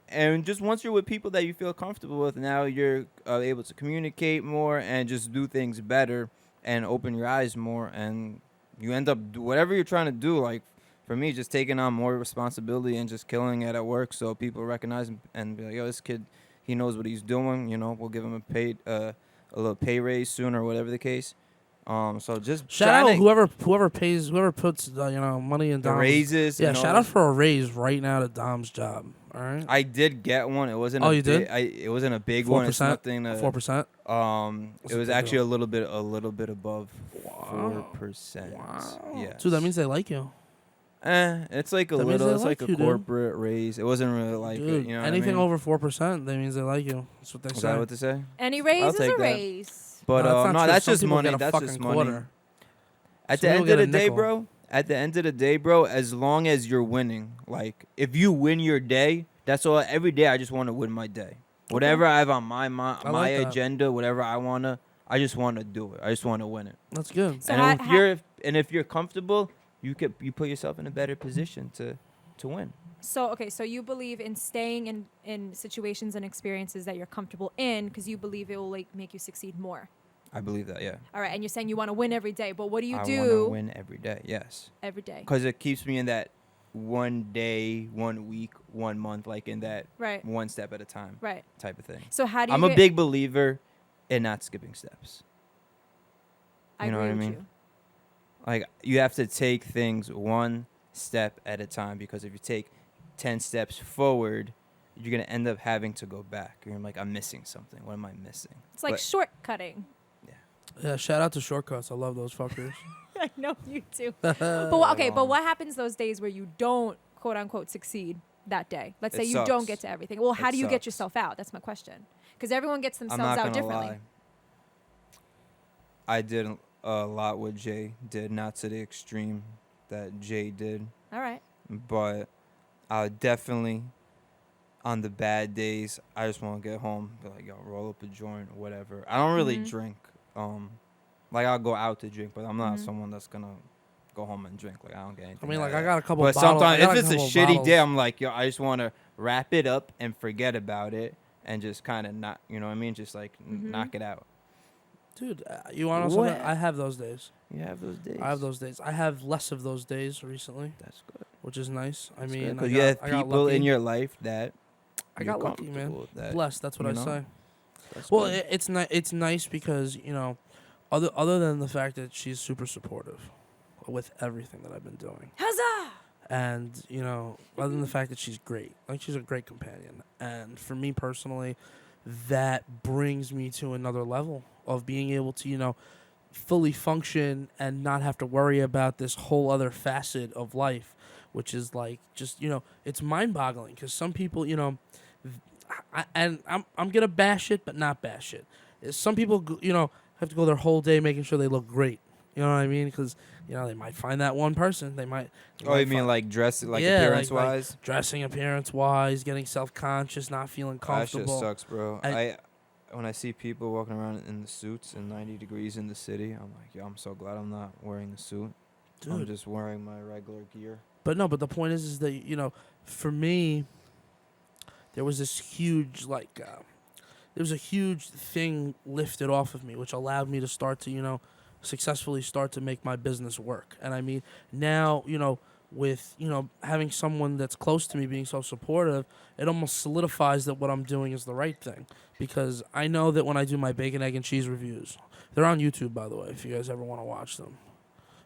[SPEAKER 2] And just once you're with people that you feel comfortable with, now you're able to communicate more and just do things better and open your eyes more. And you end up whatever you're trying to do. Like for me, just taking on more responsibility and just killing it at work, so people recognize and be like, "Yo, this kid, he knows what he's doing." We'll give him a little pay raise soon or whatever the case. So just
[SPEAKER 1] Shout out
[SPEAKER 2] trying to
[SPEAKER 1] whoever puts money in
[SPEAKER 2] the
[SPEAKER 1] Dom's.
[SPEAKER 2] raises.
[SPEAKER 1] Yeah,
[SPEAKER 2] and all
[SPEAKER 1] shout
[SPEAKER 2] that.
[SPEAKER 1] out for a raise right now to Dom's job. All right.
[SPEAKER 2] I did get one. It wasn't.
[SPEAKER 1] Oh,
[SPEAKER 2] a
[SPEAKER 1] you did?
[SPEAKER 2] It wasn't a big one. It's
[SPEAKER 1] 4%?
[SPEAKER 2] nothing.
[SPEAKER 1] 4%.
[SPEAKER 2] It was
[SPEAKER 1] the
[SPEAKER 2] actually
[SPEAKER 1] deal?
[SPEAKER 2] a little bit above 4%.
[SPEAKER 1] Wow.
[SPEAKER 2] Yeah.
[SPEAKER 1] Dude, that means they like you.
[SPEAKER 2] It's like a
[SPEAKER 1] That means
[SPEAKER 2] little.
[SPEAKER 1] they
[SPEAKER 2] It's like
[SPEAKER 1] like
[SPEAKER 2] a
[SPEAKER 1] you, dude.
[SPEAKER 2] corporate raise. It wasn't really like
[SPEAKER 1] Dude,
[SPEAKER 2] you know what
[SPEAKER 1] anything
[SPEAKER 2] I mean?
[SPEAKER 1] over 4%, that means they like you. That's what they
[SPEAKER 2] Is
[SPEAKER 1] say.
[SPEAKER 2] that what they say?
[SPEAKER 3] Any raise is
[SPEAKER 2] take
[SPEAKER 3] a
[SPEAKER 2] that.
[SPEAKER 3] raise.
[SPEAKER 2] But
[SPEAKER 1] no, that's not true.
[SPEAKER 2] that's
[SPEAKER 1] Some
[SPEAKER 2] just
[SPEAKER 1] people
[SPEAKER 2] money.
[SPEAKER 1] get a
[SPEAKER 2] That's
[SPEAKER 1] fucking
[SPEAKER 2] just money.
[SPEAKER 1] quarter.
[SPEAKER 2] At
[SPEAKER 1] Some
[SPEAKER 2] the
[SPEAKER 1] people
[SPEAKER 2] end
[SPEAKER 1] get
[SPEAKER 2] of
[SPEAKER 1] a
[SPEAKER 2] the day,
[SPEAKER 1] nickel.
[SPEAKER 2] bro. At the end of the day, bro. As long as you're winning, like if you win your day, that's all. Every day, I just want to win my day. Whatever I have on my
[SPEAKER 1] I
[SPEAKER 2] my
[SPEAKER 1] like that.
[SPEAKER 2] agenda, whatever I just want to do it. I just want to win it.
[SPEAKER 1] That's good.
[SPEAKER 3] So
[SPEAKER 2] And if you're comfortable, you put yourself in a better position to win.
[SPEAKER 3] So you believe in staying in situations and experiences that you're comfortable in because you believe it will make you succeed more.
[SPEAKER 2] I believe that, yeah.
[SPEAKER 3] All right, and you're saying you want to win every day, but what do you
[SPEAKER 2] I
[SPEAKER 3] do
[SPEAKER 2] want to win every day, yes.
[SPEAKER 3] every day?
[SPEAKER 2] Because it keeps me in that 1 day, 1 week, 1 month, like in that
[SPEAKER 3] Right.
[SPEAKER 2] one step at a time
[SPEAKER 3] Right.
[SPEAKER 2] type of thing.
[SPEAKER 3] So how do you
[SPEAKER 2] I'm a big believer in not skipping steps.
[SPEAKER 3] I
[SPEAKER 2] you know
[SPEAKER 3] agree
[SPEAKER 2] what I
[SPEAKER 3] with
[SPEAKER 2] mean?
[SPEAKER 3] you.
[SPEAKER 2] Like you have to take things one step at a time, because if you take 10 steps forward, you're going to end up having to go back. You're like, I'm missing something. What am I missing?
[SPEAKER 3] It's like
[SPEAKER 2] But-
[SPEAKER 3] shortcutting.
[SPEAKER 1] Yeah, shout out to shortcuts. I love those fuckers.
[SPEAKER 3] I know you do. But what happens those days where you don't quote unquote succeed that day? Let's
[SPEAKER 2] It
[SPEAKER 3] say you don't
[SPEAKER 2] sucks.
[SPEAKER 3] get to everything. Well, how
[SPEAKER 2] It
[SPEAKER 3] do you get
[SPEAKER 2] sucks.
[SPEAKER 3] yourself out? That's my question. Because everyone gets
[SPEAKER 2] I'm
[SPEAKER 3] themselves
[SPEAKER 2] not
[SPEAKER 3] out
[SPEAKER 2] gonna
[SPEAKER 3] differently.
[SPEAKER 2] lie. I did a lot what Jay did, not to the extreme that Jay did,
[SPEAKER 3] All right.
[SPEAKER 2] but I definitely, on the bad days, I just want to get home, be like, yo, roll up a joint or whatever. I don't really
[SPEAKER 3] Mhm.
[SPEAKER 2] drink. Like I'll go out to drink, but I'm not
[SPEAKER 3] Mhm.
[SPEAKER 2] someone that's gonna go home and drink. Like I don't get anything.
[SPEAKER 1] I mean,
[SPEAKER 2] out
[SPEAKER 1] like
[SPEAKER 2] of
[SPEAKER 1] I
[SPEAKER 2] that.
[SPEAKER 1] got a couple.
[SPEAKER 2] But
[SPEAKER 1] bottles, I
[SPEAKER 2] sometimes
[SPEAKER 1] got
[SPEAKER 2] if it's a
[SPEAKER 1] couple
[SPEAKER 2] shitty
[SPEAKER 1] bottles.
[SPEAKER 2] day, I'm like, yo, I just want to wrap it up and forget about it and just kind of not, you know what I mean? Just like knock it out.
[SPEAKER 1] Dude, you want to know something?
[SPEAKER 2] What?
[SPEAKER 1] I have those days.
[SPEAKER 2] You have those days.
[SPEAKER 1] I have those days. I have less of those days recently,
[SPEAKER 2] That's good.
[SPEAKER 1] which is nice. I
[SPEAKER 2] That's
[SPEAKER 1] mean,
[SPEAKER 2] because you have people in your life that
[SPEAKER 1] I
[SPEAKER 2] you're
[SPEAKER 1] got lucky, man.
[SPEAKER 2] comfortable with that,
[SPEAKER 1] Blessed. That's what
[SPEAKER 2] you
[SPEAKER 1] I
[SPEAKER 2] know?
[SPEAKER 1] say.
[SPEAKER 2] That's
[SPEAKER 1] Well,
[SPEAKER 2] good.
[SPEAKER 1] it's nice because other than the fact that she's super supportive with everything that I've been doing,
[SPEAKER 3] Huzzah!
[SPEAKER 1] and other than the fact that she's great, like she's a great companion, and for me personally, that brings me to another level of being able to fully function and not have to worry about this whole other facet of life, which is like just it's mind-boggling because some people I'm gonna bash it but not bash it. Some people have to go their whole day making sure they look great. You know what I mean? Because they might find that one person. They might.
[SPEAKER 2] Oh, you mean like dressing, like
[SPEAKER 1] Yeah,
[SPEAKER 2] appearance
[SPEAKER 1] like
[SPEAKER 2] wise?
[SPEAKER 1] dressing appearance wise, getting self-conscious, not feeling
[SPEAKER 2] That shit
[SPEAKER 1] comfortable.
[SPEAKER 2] sucks, bro.
[SPEAKER 1] I-
[SPEAKER 2] When I see people walking around in the suits in 90 degrees in the city, I'm like, yo, I'm so glad I'm not wearing a suit. I'm
[SPEAKER 1] Dude.
[SPEAKER 2] just wearing my regular gear.
[SPEAKER 1] But the point is that for me, there was this huge there was a huge thing lifted off of me, which allowed me to start to successfully start to make my business work. And I mean, now with having someone that's close to me being so supportive, it almost solidifies that what I'm doing is the right thing, because I know that when I do my bacon, egg, and cheese reviews, they're on YouTube, by the way, if you guys ever want to watch them.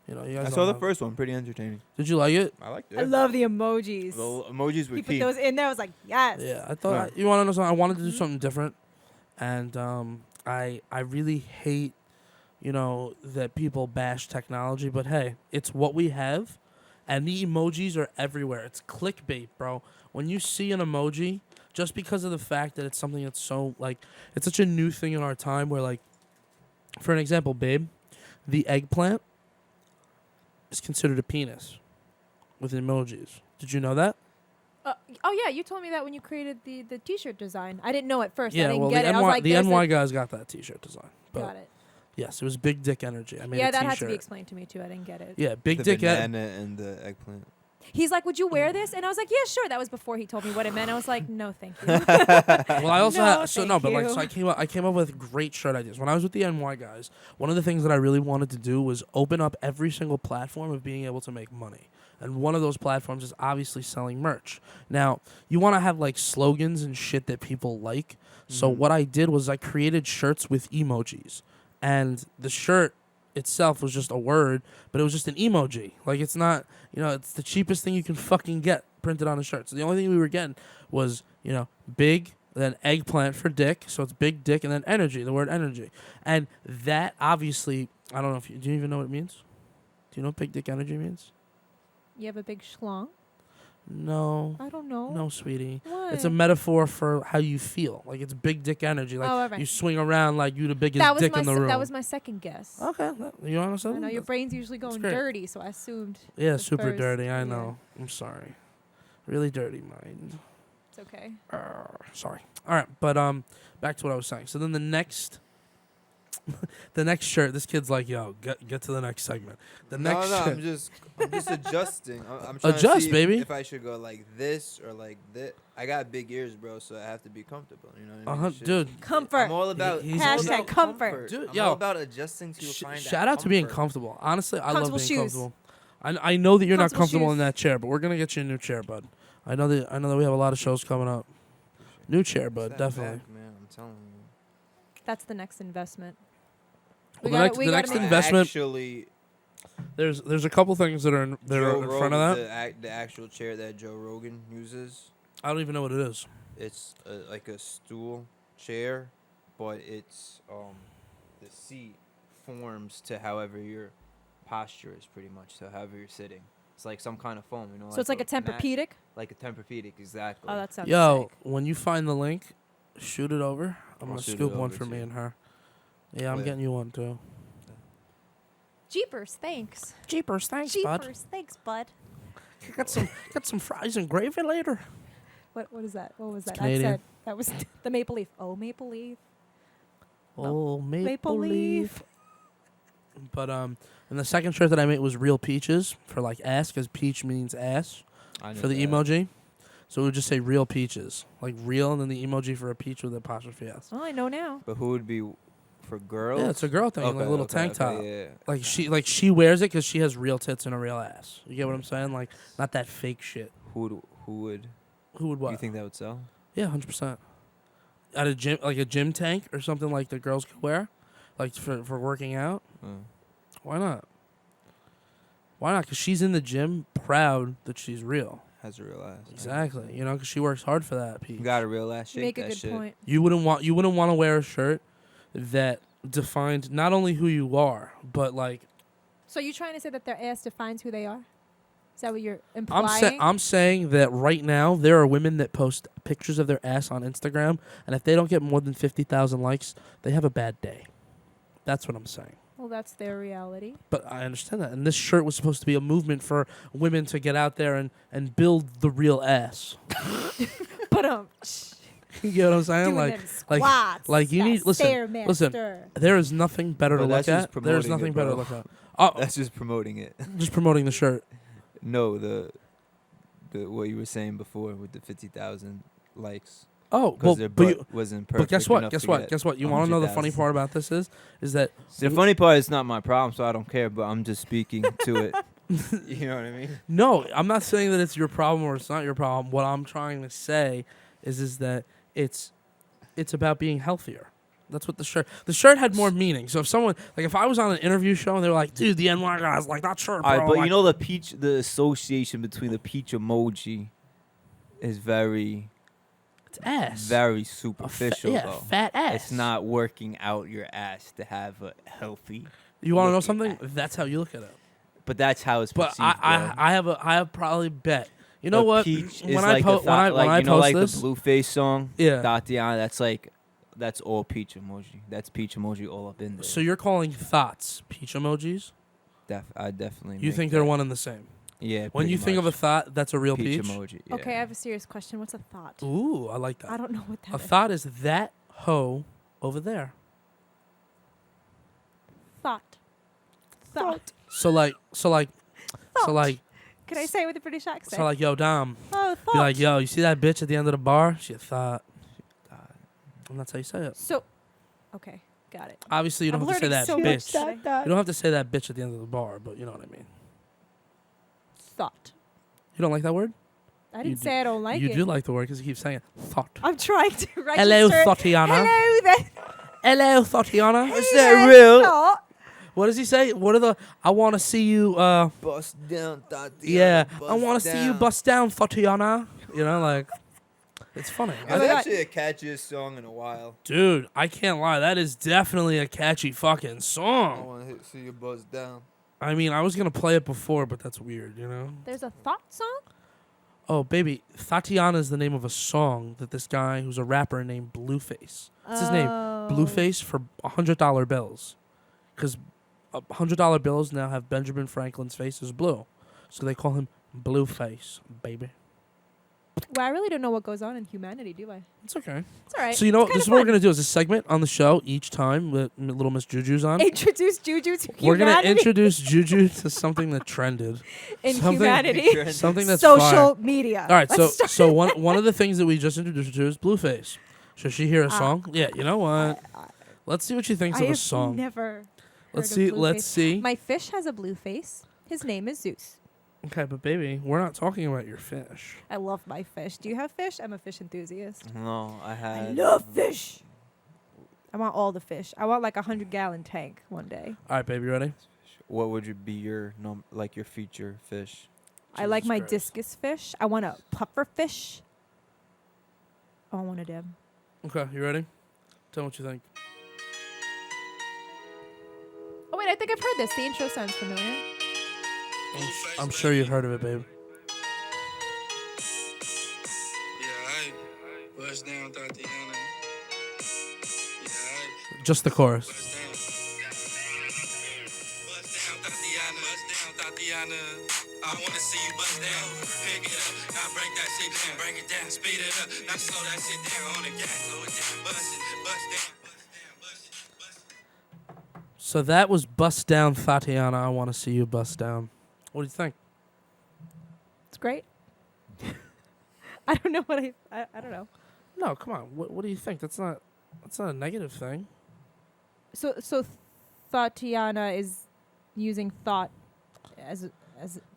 [SPEAKER 1] You guys
[SPEAKER 2] I
[SPEAKER 1] don't
[SPEAKER 2] saw the
[SPEAKER 1] have-
[SPEAKER 2] first one, pretty entertaining.
[SPEAKER 1] Did you like it?
[SPEAKER 2] I liked it.
[SPEAKER 3] I love the emojis.
[SPEAKER 2] The emojis were
[SPEAKER 3] He put
[SPEAKER 2] key.
[SPEAKER 3] those in there. I was like, yes.
[SPEAKER 1] Yeah, I thought
[SPEAKER 2] Huh.
[SPEAKER 1] you want to know something. I wanted to do something different, and I really hate that people bash technology, but hey, it's what we have, and the emojis are everywhere. It's clickbait, bro. When you see an emoji, just because of the fact that it's something that's so it's such a new thing in our time, where for an example, babe, the eggplant is considered a penis with emojis. Did you know that?
[SPEAKER 3] Oh yeah, you told me that when you created the T-shirt design. I didn't know at first. I
[SPEAKER 1] Yeah,
[SPEAKER 3] didn't
[SPEAKER 1] well,
[SPEAKER 3] get
[SPEAKER 1] the
[SPEAKER 3] it. I
[SPEAKER 1] NY,
[SPEAKER 3] was like,
[SPEAKER 1] the
[SPEAKER 3] there's
[SPEAKER 1] NY guys got that T-shirt design. But
[SPEAKER 3] got it.
[SPEAKER 1] yes, it was big dick energy. I made
[SPEAKER 3] Yeah,
[SPEAKER 1] a
[SPEAKER 3] that
[SPEAKER 1] T-shirt.
[SPEAKER 3] had to be explained to me too. I didn't get it.
[SPEAKER 1] Yeah, big
[SPEAKER 2] the
[SPEAKER 1] dick.
[SPEAKER 2] banana and the eggplant.
[SPEAKER 3] He's like, "Would you wear this?" And I was like, "Yeah, sure." That was before he told me what it meant. I was like, "No, thank you."
[SPEAKER 1] Well, I also
[SPEAKER 3] No,
[SPEAKER 1] had so
[SPEAKER 3] thank
[SPEAKER 1] no, but
[SPEAKER 3] you.
[SPEAKER 1] so I came up with great shirt ideas. When I was with the NY guys, one of the things that I really wanted to do was open up every single platform of being able to make money. And one of those platforms is obviously selling merch. Now, you want to have slogans and shit that people like. So what I did was I created shirts with emojis. And the shirt itself was just a word, but it was just an emoji. It's not, it's the cheapest thing you can fucking get printed on a shirt. So the only thing we were getting was, big, then eggplant for dick. So it's big dick, and then energy, the word energy. And that obviously, I don't know do you even know what it means? Do you know what big dick energy means?
[SPEAKER 3] You have a big schlong.
[SPEAKER 1] No.
[SPEAKER 3] I don't know.
[SPEAKER 1] No, sweetie.
[SPEAKER 3] What?
[SPEAKER 1] It's a metaphor for how you feel. It's big dick energy.
[SPEAKER 3] alright.
[SPEAKER 1] You swing around like you the biggest
[SPEAKER 3] that was
[SPEAKER 1] dick
[SPEAKER 3] my
[SPEAKER 1] in the room.
[SPEAKER 3] that was my second guess.
[SPEAKER 1] Okay. You want to say
[SPEAKER 3] I know
[SPEAKER 1] that?
[SPEAKER 3] your brain's usually going
[SPEAKER 1] great.
[SPEAKER 3] dirty, so I assumed.
[SPEAKER 1] Yeah,
[SPEAKER 3] at
[SPEAKER 1] super
[SPEAKER 3] first.
[SPEAKER 1] dirty. I
[SPEAKER 3] Yeah.
[SPEAKER 1] know. I'm sorry. Really dirty mind.
[SPEAKER 3] It's okay.
[SPEAKER 1] Sorry. All right, but back to what I was saying. So then the next shirt. This kid's like, yo, get to the next segment. The next shirt.
[SPEAKER 2] I'm just adjusting. I'm trying
[SPEAKER 1] Adjust,
[SPEAKER 2] to see
[SPEAKER 1] baby.
[SPEAKER 2] if I should go like this or like this. I got big ears, bro, so I have to be comfortable. You know what I mean? Shit.
[SPEAKER 1] Dude.
[SPEAKER 3] Comfort.
[SPEAKER 2] I'm all about
[SPEAKER 1] He's-
[SPEAKER 2] I'm all
[SPEAKER 3] Hashtag
[SPEAKER 2] about
[SPEAKER 3] comfort.
[SPEAKER 1] Dude,
[SPEAKER 2] I'm
[SPEAKER 1] yo,
[SPEAKER 2] all about adjusting to find that
[SPEAKER 1] Shout out to being
[SPEAKER 2] comfort.
[SPEAKER 1] comfortable. Honestly, I love
[SPEAKER 3] Comfortable
[SPEAKER 1] being
[SPEAKER 3] shoes.
[SPEAKER 1] comfortable. I know that you're not
[SPEAKER 3] Comfortable
[SPEAKER 1] comfortable in
[SPEAKER 3] shoes.
[SPEAKER 1] that chair, but we're gonna get you a new chair, bud. I know that we have a lot of shows coming up. New chair, bud,
[SPEAKER 2] Step
[SPEAKER 1] definitely.
[SPEAKER 2] back, man, I'm telling you.
[SPEAKER 3] That's the next investment.
[SPEAKER 1] Well,
[SPEAKER 3] We
[SPEAKER 1] the
[SPEAKER 3] gotta-
[SPEAKER 1] next,
[SPEAKER 3] we
[SPEAKER 1] the
[SPEAKER 3] gotta
[SPEAKER 1] next
[SPEAKER 3] make-
[SPEAKER 1] investment.
[SPEAKER 2] Actually,
[SPEAKER 1] There's a couple things that are in
[SPEAKER 2] Joe
[SPEAKER 1] front of
[SPEAKER 2] Rogan,
[SPEAKER 1] that.
[SPEAKER 2] the actual chair that Joe Rogan uses.
[SPEAKER 1] I don't even know what it is.
[SPEAKER 2] It's like a stool chair, but it's the seat forms to however your posture is pretty much. So however you're sitting, it's like some kind of foam, you know.
[SPEAKER 3] So it's like a Tempur-Pedic.
[SPEAKER 2] Like a Tempur-Pedic, exactly.
[SPEAKER 3] Oh, that sounds
[SPEAKER 1] Yo,
[SPEAKER 3] sick.
[SPEAKER 1] when you find the link, shoot it over. I'm
[SPEAKER 2] I'll
[SPEAKER 1] gonna
[SPEAKER 2] shoot it
[SPEAKER 1] scoop one
[SPEAKER 2] over
[SPEAKER 1] for
[SPEAKER 2] to
[SPEAKER 1] me
[SPEAKER 2] you.
[SPEAKER 1] and her. Yeah, I'm
[SPEAKER 2] Yeah.
[SPEAKER 1] getting you one too.
[SPEAKER 3] Jeepers, thanks.
[SPEAKER 1] Jeepers, thanks,
[SPEAKER 3] Jeepers, thanks, bud.
[SPEAKER 1] bud. Got some fries and gravy later.
[SPEAKER 3] What is that? What was
[SPEAKER 1] It's
[SPEAKER 3] that? I
[SPEAKER 1] Canadian.
[SPEAKER 3] said that was the maple leaf. Oh, maple leaf.
[SPEAKER 1] Oh, maple
[SPEAKER 3] Maple
[SPEAKER 1] leaf.
[SPEAKER 3] leaf.
[SPEAKER 1] But and the second shirt that I made was real peaches for like ass, because peach means ass
[SPEAKER 2] I knew
[SPEAKER 1] for the
[SPEAKER 2] that.
[SPEAKER 1] emoji. So it would just say real peaches, like real, and then the emoji for a peach with apostrophe s.
[SPEAKER 3] Oh, I know now.
[SPEAKER 2] But who would be for girls?
[SPEAKER 1] Yeah, it's a girl thing, like a little tank top.
[SPEAKER 2] Yeah.
[SPEAKER 1] Like she wears it because she has real tits and a real ass. You get what I'm saying? Like not that fake shit.
[SPEAKER 2] Who would?
[SPEAKER 1] Who would what?
[SPEAKER 2] You think that would sell?
[SPEAKER 1] Yeah, 100%. At a gym, like a gym tank or something like the girls could wear, like for working out. Why not? Why not? Because she's in the gym, proud that she's real.
[SPEAKER 2] Has a real ass.
[SPEAKER 1] Exactly. You know, because she works hard for that piece.
[SPEAKER 2] You got a real ass.
[SPEAKER 3] You
[SPEAKER 2] Shake
[SPEAKER 3] make a
[SPEAKER 2] that
[SPEAKER 3] good
[SPEAKER 2] shit.
[SPEAKER 3] point.
[SPEAKER 1] You wouldn't want to wear a shirt that defined not only who you are, but like
[SPEAKER 3] So you trying to say that their ass defines who they are? Is that what you're implying?
[SPEAKER 1] I'm saying that right now there are women that post pictures of their ass on Instagram, and if they don't get more than 50,000 likes, they have a bad day. That's what I'm saying.
[SPEAKER 3] Well, that's their reality.
[SPEAKER 1] But I understand that. And this shirt was supposed to be a movement for women to get out there and build the real ass.
[SPEAKER 3] But
[SPEAKER 1] You get what I'm saying?
[SPEAKER 3] doing
[SPEAKER 1] Like,
[SPEAKER 3] them
[SPEAKER 1] like,
[SPEAKER 3] squats,
[SPEAKER 1] like you
[SPEAKER 3] that
[SPEAKER 1] need listen.
[SPEAKER 3] Stairmaster.
[SPEAKER 1] There is nothing better
[SPEAKER 2] Bro,
[SPEAKER 1] to
[SPEAKER 2] that's
[SPEAKER 1] look
[SPEAKER 2] just
[SPEAKER 1] at. There's
[SPEAKER 2] promoting
[SPEAKER 1] nothing
[SPEAKER 2] it,
[SPEAKER 1] better to
[SPEAKER 2] bro.
[SPEAKER 1] look at. Oh,
[SPEAKER 2] That's just promoting it.
[SPEAKER 1] just promoting the shirt.
[SPEAKER 2] No, the what you were saying before with the 50,000 likes.
[SPEAKER 1] Oh,
[SPEAKER 2] Because
[SPEAKER 1] well,
[SPEAKER 2] their
[SPEAKER 1] but,
[SPEAKER 2] butt wasn't perfect.
[SPEAKER 1] but guess what?
[SPEAKER 2] enough
[SPEAKER 1] Guess
[SPEAKER 2] to
[SPEAKER 1] what?
[SPEAKER 2] get
[SPEAKER 1] Guess what? You want to know the funny
[SPEAKER 2] 100,000.
[SPEAKER 1] part about this is that
[SPEAKER 2] See, the funny part is not my problem, so I don't care. But I'm just speaking to it. You know what I mean?
[SPEAKER 1] no, I'm not saying that it's your problem or it's not your problem. What I'm trying to say is that it's about being healthier. That's what the shirt had more meaning. So if I was on an interview show and they were like, dude, the NY guys like that shirt, bro.
[SPEAKER 2] All right, but
[SPEAKER 1] like,
[SPEAKER 2] you know the association between the peach emoji is very,
[SPEAKER 1] it's ass.
[SPEAKER 2] very
[SPEAKER 1] A
[SPEAKER 2] superficial though.
[SPEAKER 1] fat ass.
[SPEAKER 2] It's not working out your ass to have a healthy.
[SPEAKER 1] You want to know
[SPEAKER 2] looking
[SPEAKER 1] something?
[SPEAKER 2] ass.
[SPEAKER 1] That's how you look at it.
[SPEAKER 2] But that's how it's
[SPEAKER 1] But
[SPEAKER 2] perceived.
[SPEAKER 1] I have probably bet. You know
[SPEAKER 2] But
[SPEAKER 1] what?
[SPEAKER 2] Peach
[SPEAKER 1] When
[SPEAKER 2] is
[SPEAKER 1] I
[SPEAKER 2] like
[SPEAKER 1] po-
[SPEAKER 2] the thought,
[SPEAKER 1] when I
[SPEAKER 2] you know,
[SPEAKER 1] post
[SPEAKER 2] like
[SPEAKER 1] this,
[SPEAKER 2] the Blueface song,
[SPEAKER 1] yeah.
[SPEAKER 2] Tatiana. That's all peach emoji. That's peach emoji all up in there.
[SPEAKER 1] So you're calling thoughts peach emojis?
[SPEAKER 2] I definitely.
[SPEAKER 1] You
[SPEAKER 2] make
[SPEAKER 1] think
[SPEAKER 2] that.
[SPEAKER 1] they're one and the same?
[SPEAKER 2] Yeah.
[SPEAKER 1] When
[SPEAKER 2] pretty
[SPEAKER 1] you think of a
[SPEAKER 2] much.
[SPEAKER 1] thought, that's a real peach.
[SPEAKER 2] emoji. Yeah.
[SPEAKER 3] Okay, I have a serious question. What's a thought?
[SPEAKER 1] Ooh, I like that.
[SPEAKER 3] I don't know what that
[SPEAKER 1] A
[SPEAKER 3] is.
[SPEAKER 1] thought is that hoe over there.
[SPEAKER 3] Thought. Thought.
[SPEAKER 1] So like,
[SPEAKER 3] Can I say it with a British accent?
[SPEAKER 1] so like, yo, Dom,
[SPEAKER 3] oh, thought.
[SPEAKER 1] be like, yo, you see that bitch at the end of the bar? She a thought. And that's how you say it.
[SPEAKER 3] So, okay, got it.
[SPEAKER 1] Obviously, you don't
[SPEAKER 3] I'm
[SPEAKER 1] have to say
[SPEAKER 3] learning
[SPEAKER 1] that
[SPEAKER 3] so much
[SPEAKER 1] bitch.
[SPEAKER 3] today.
[SPEAKER 1] You don't have to say that bitch at the end of the bar, but you know what I mean.
[SPEAKER 3] Thought.
[SPEAKER 1] You don't like that word?
[SPEAKER 3] I
[SPEAKER 1] You
[SPEAKER 3] didn't
[SPEAKER 1] do-
[SPEAKER 3] say I don't like
[SPEAKER 1] you
[SPEAKER 3] it.
[SPEAKER 1] do like the word because you keep saying it. Thought.
[SPEAKER 3] I'm trying to register.
[SPEAKER 1] Hello, Thotiana.
[SPEAKER 3] Hello there.
[SPEAKER 1] Hello, Thotiana.
[SPEAKER 2] Is that real?
[SPEAKER 3] Thought.
[SPEAKER 1] What does he say? What are the? I want to see you.
[SPEAKER 2] Bust down, Tatiana.
[SPEAKER 1] Yeah,
[SPEAKER 2] bust
[SPEAKER 1] I want to see you
[SPEAKER 2] down.
[SPEAKER 1] bust down, Thotiana. You know, like, it's funny.
[SPEAKER 3] Oh my God.
[SPEAKER 2] the catchiest song in a while.
[SPEAKER 1] Dude, I can't lie. That is definitely a catchy fucking song.
[SPEAKER 2] want to see you bust down.
[SPEAKER 1] I mean, I was gonna play it before, but that's weird, you know.
[SPEAKER 3] There's a thought song?
[SPEAKER 1] Oh, baby, Thotiana is the name of a song that this guy who's a rapper named Blueface. It's his name,
[SPEAKER 3] Oh.
[SPEAKER 1] Blueface for $100 bills, because $100 bills now have Benjamin Franklin's face as blue, so they call him Blueface, baby.
[SPEAKER 3] Well, I really don't know what goes on in humanity, do I?
[SPEAKER 1] It's okay.
[SPEAKER 3] It's all right.
[SPEAKER 1] So you know,
[SPEAKER 3] It's
[SPEAKER 1] this is
[SPEAKER 3] kinda
[SPEAKER 1] what we're
[SPEAKER 3] fun.
[SPEAKER 1] gonna do: is a segment on the show each time with little Miss Juju's on.
[SPEAKER 3] Introduce Juju to
[SPEAKER 1] We're gonna
[SPEAKER 3] humanity.
[SPEAKER 1] introduce Juju to something that trended,
[SPEAKER 3] in
[SPEAKER 1] something-
[SPEAKER 3] humanity.
[SPEAKER 1] something that's
[SPEAKER 3] Social
[SPEAKER 1] fire.
[SPEAKER 3] media.
[SPEAKER 1] All right,
[SPEAKER 3] Let's start.
[SPEAKER 1] so one of the things that we just introduced her to is Blueface. Should she hear a
[SPEAKER 3] Ah.
[SPEAKER 1] song? Yeah, you know what? Let's see what she thinks
[SPEAKER 3] I
[SPEAKER 1] of a
[SPEAKER 3] have
[SPEAKER 1] song.
[SPEAKER 3] never.
[SPEAKER 1] Let's
[SPEAKER 3] heard
[SPEAKER 1] see.
[SPEAKER 3] of
[SPEAKER 1] Let's
[SPEAKER 3] Blueface.
[SPEAKER 1] see.
[SPEAKER 3] My fish has a blue face. His name is Zeus.
[SPEAKER 1] Okay, but baby, we're not talking about your fish.
[SPEAKER 3] I love my fish. Do you have fish? I'm a fish enthusiast.
[SPEAKER 2] No, I
[SPEAKER 3] I
[SPEAKER 2] had.
[SPEAKER 3] love fish. I want all the fish. I want like 100-gallon tank one day.
[SPEAKER 1] All right, baby, ready?
[SPEAKER 2] What would you be your your feature fish?
[SPEAKER 3] I like
[SPEAKER 1] Jesus
[SPEAKER 3] my
[SPEAKER 1] Christ.
[SPEAKER 3] discus fish. I want a puffer fish. Oh, I want a deb.
[SPEAKER 1] Okay, you ready? Tell me what you think.
[SPEAKER 3] Oh wait, I think I've heard this. The intro sounds familiar.
[SPEAKER 1] I'm sure you've heard of it, babe.
[SPEAKER 4] Yeah, bust down, Tatiana. Yeah,
[SPEAKER 1] Just the chorus.
[SPEAKER 4] bust down. Bust down, Tatiana. Bust down, Tatiana. I wanna see you bust down. Pick it up, now break that shit down. Break it down, speed it up, now slow that shit down on the gas. Slow it down, bust it, bust down. Bust down, bust it, bust it.
[SPEAKER 1] So that was Bust Down Tatiana. I want to see you bust down. What do you think?
[SPEAKER 3] It's great. I don't know what I don't know.
[SPEAKER 1] No, come on. What do you think? That's not a negative thing.
[SPEAKER 3] So Tatiana is using thought as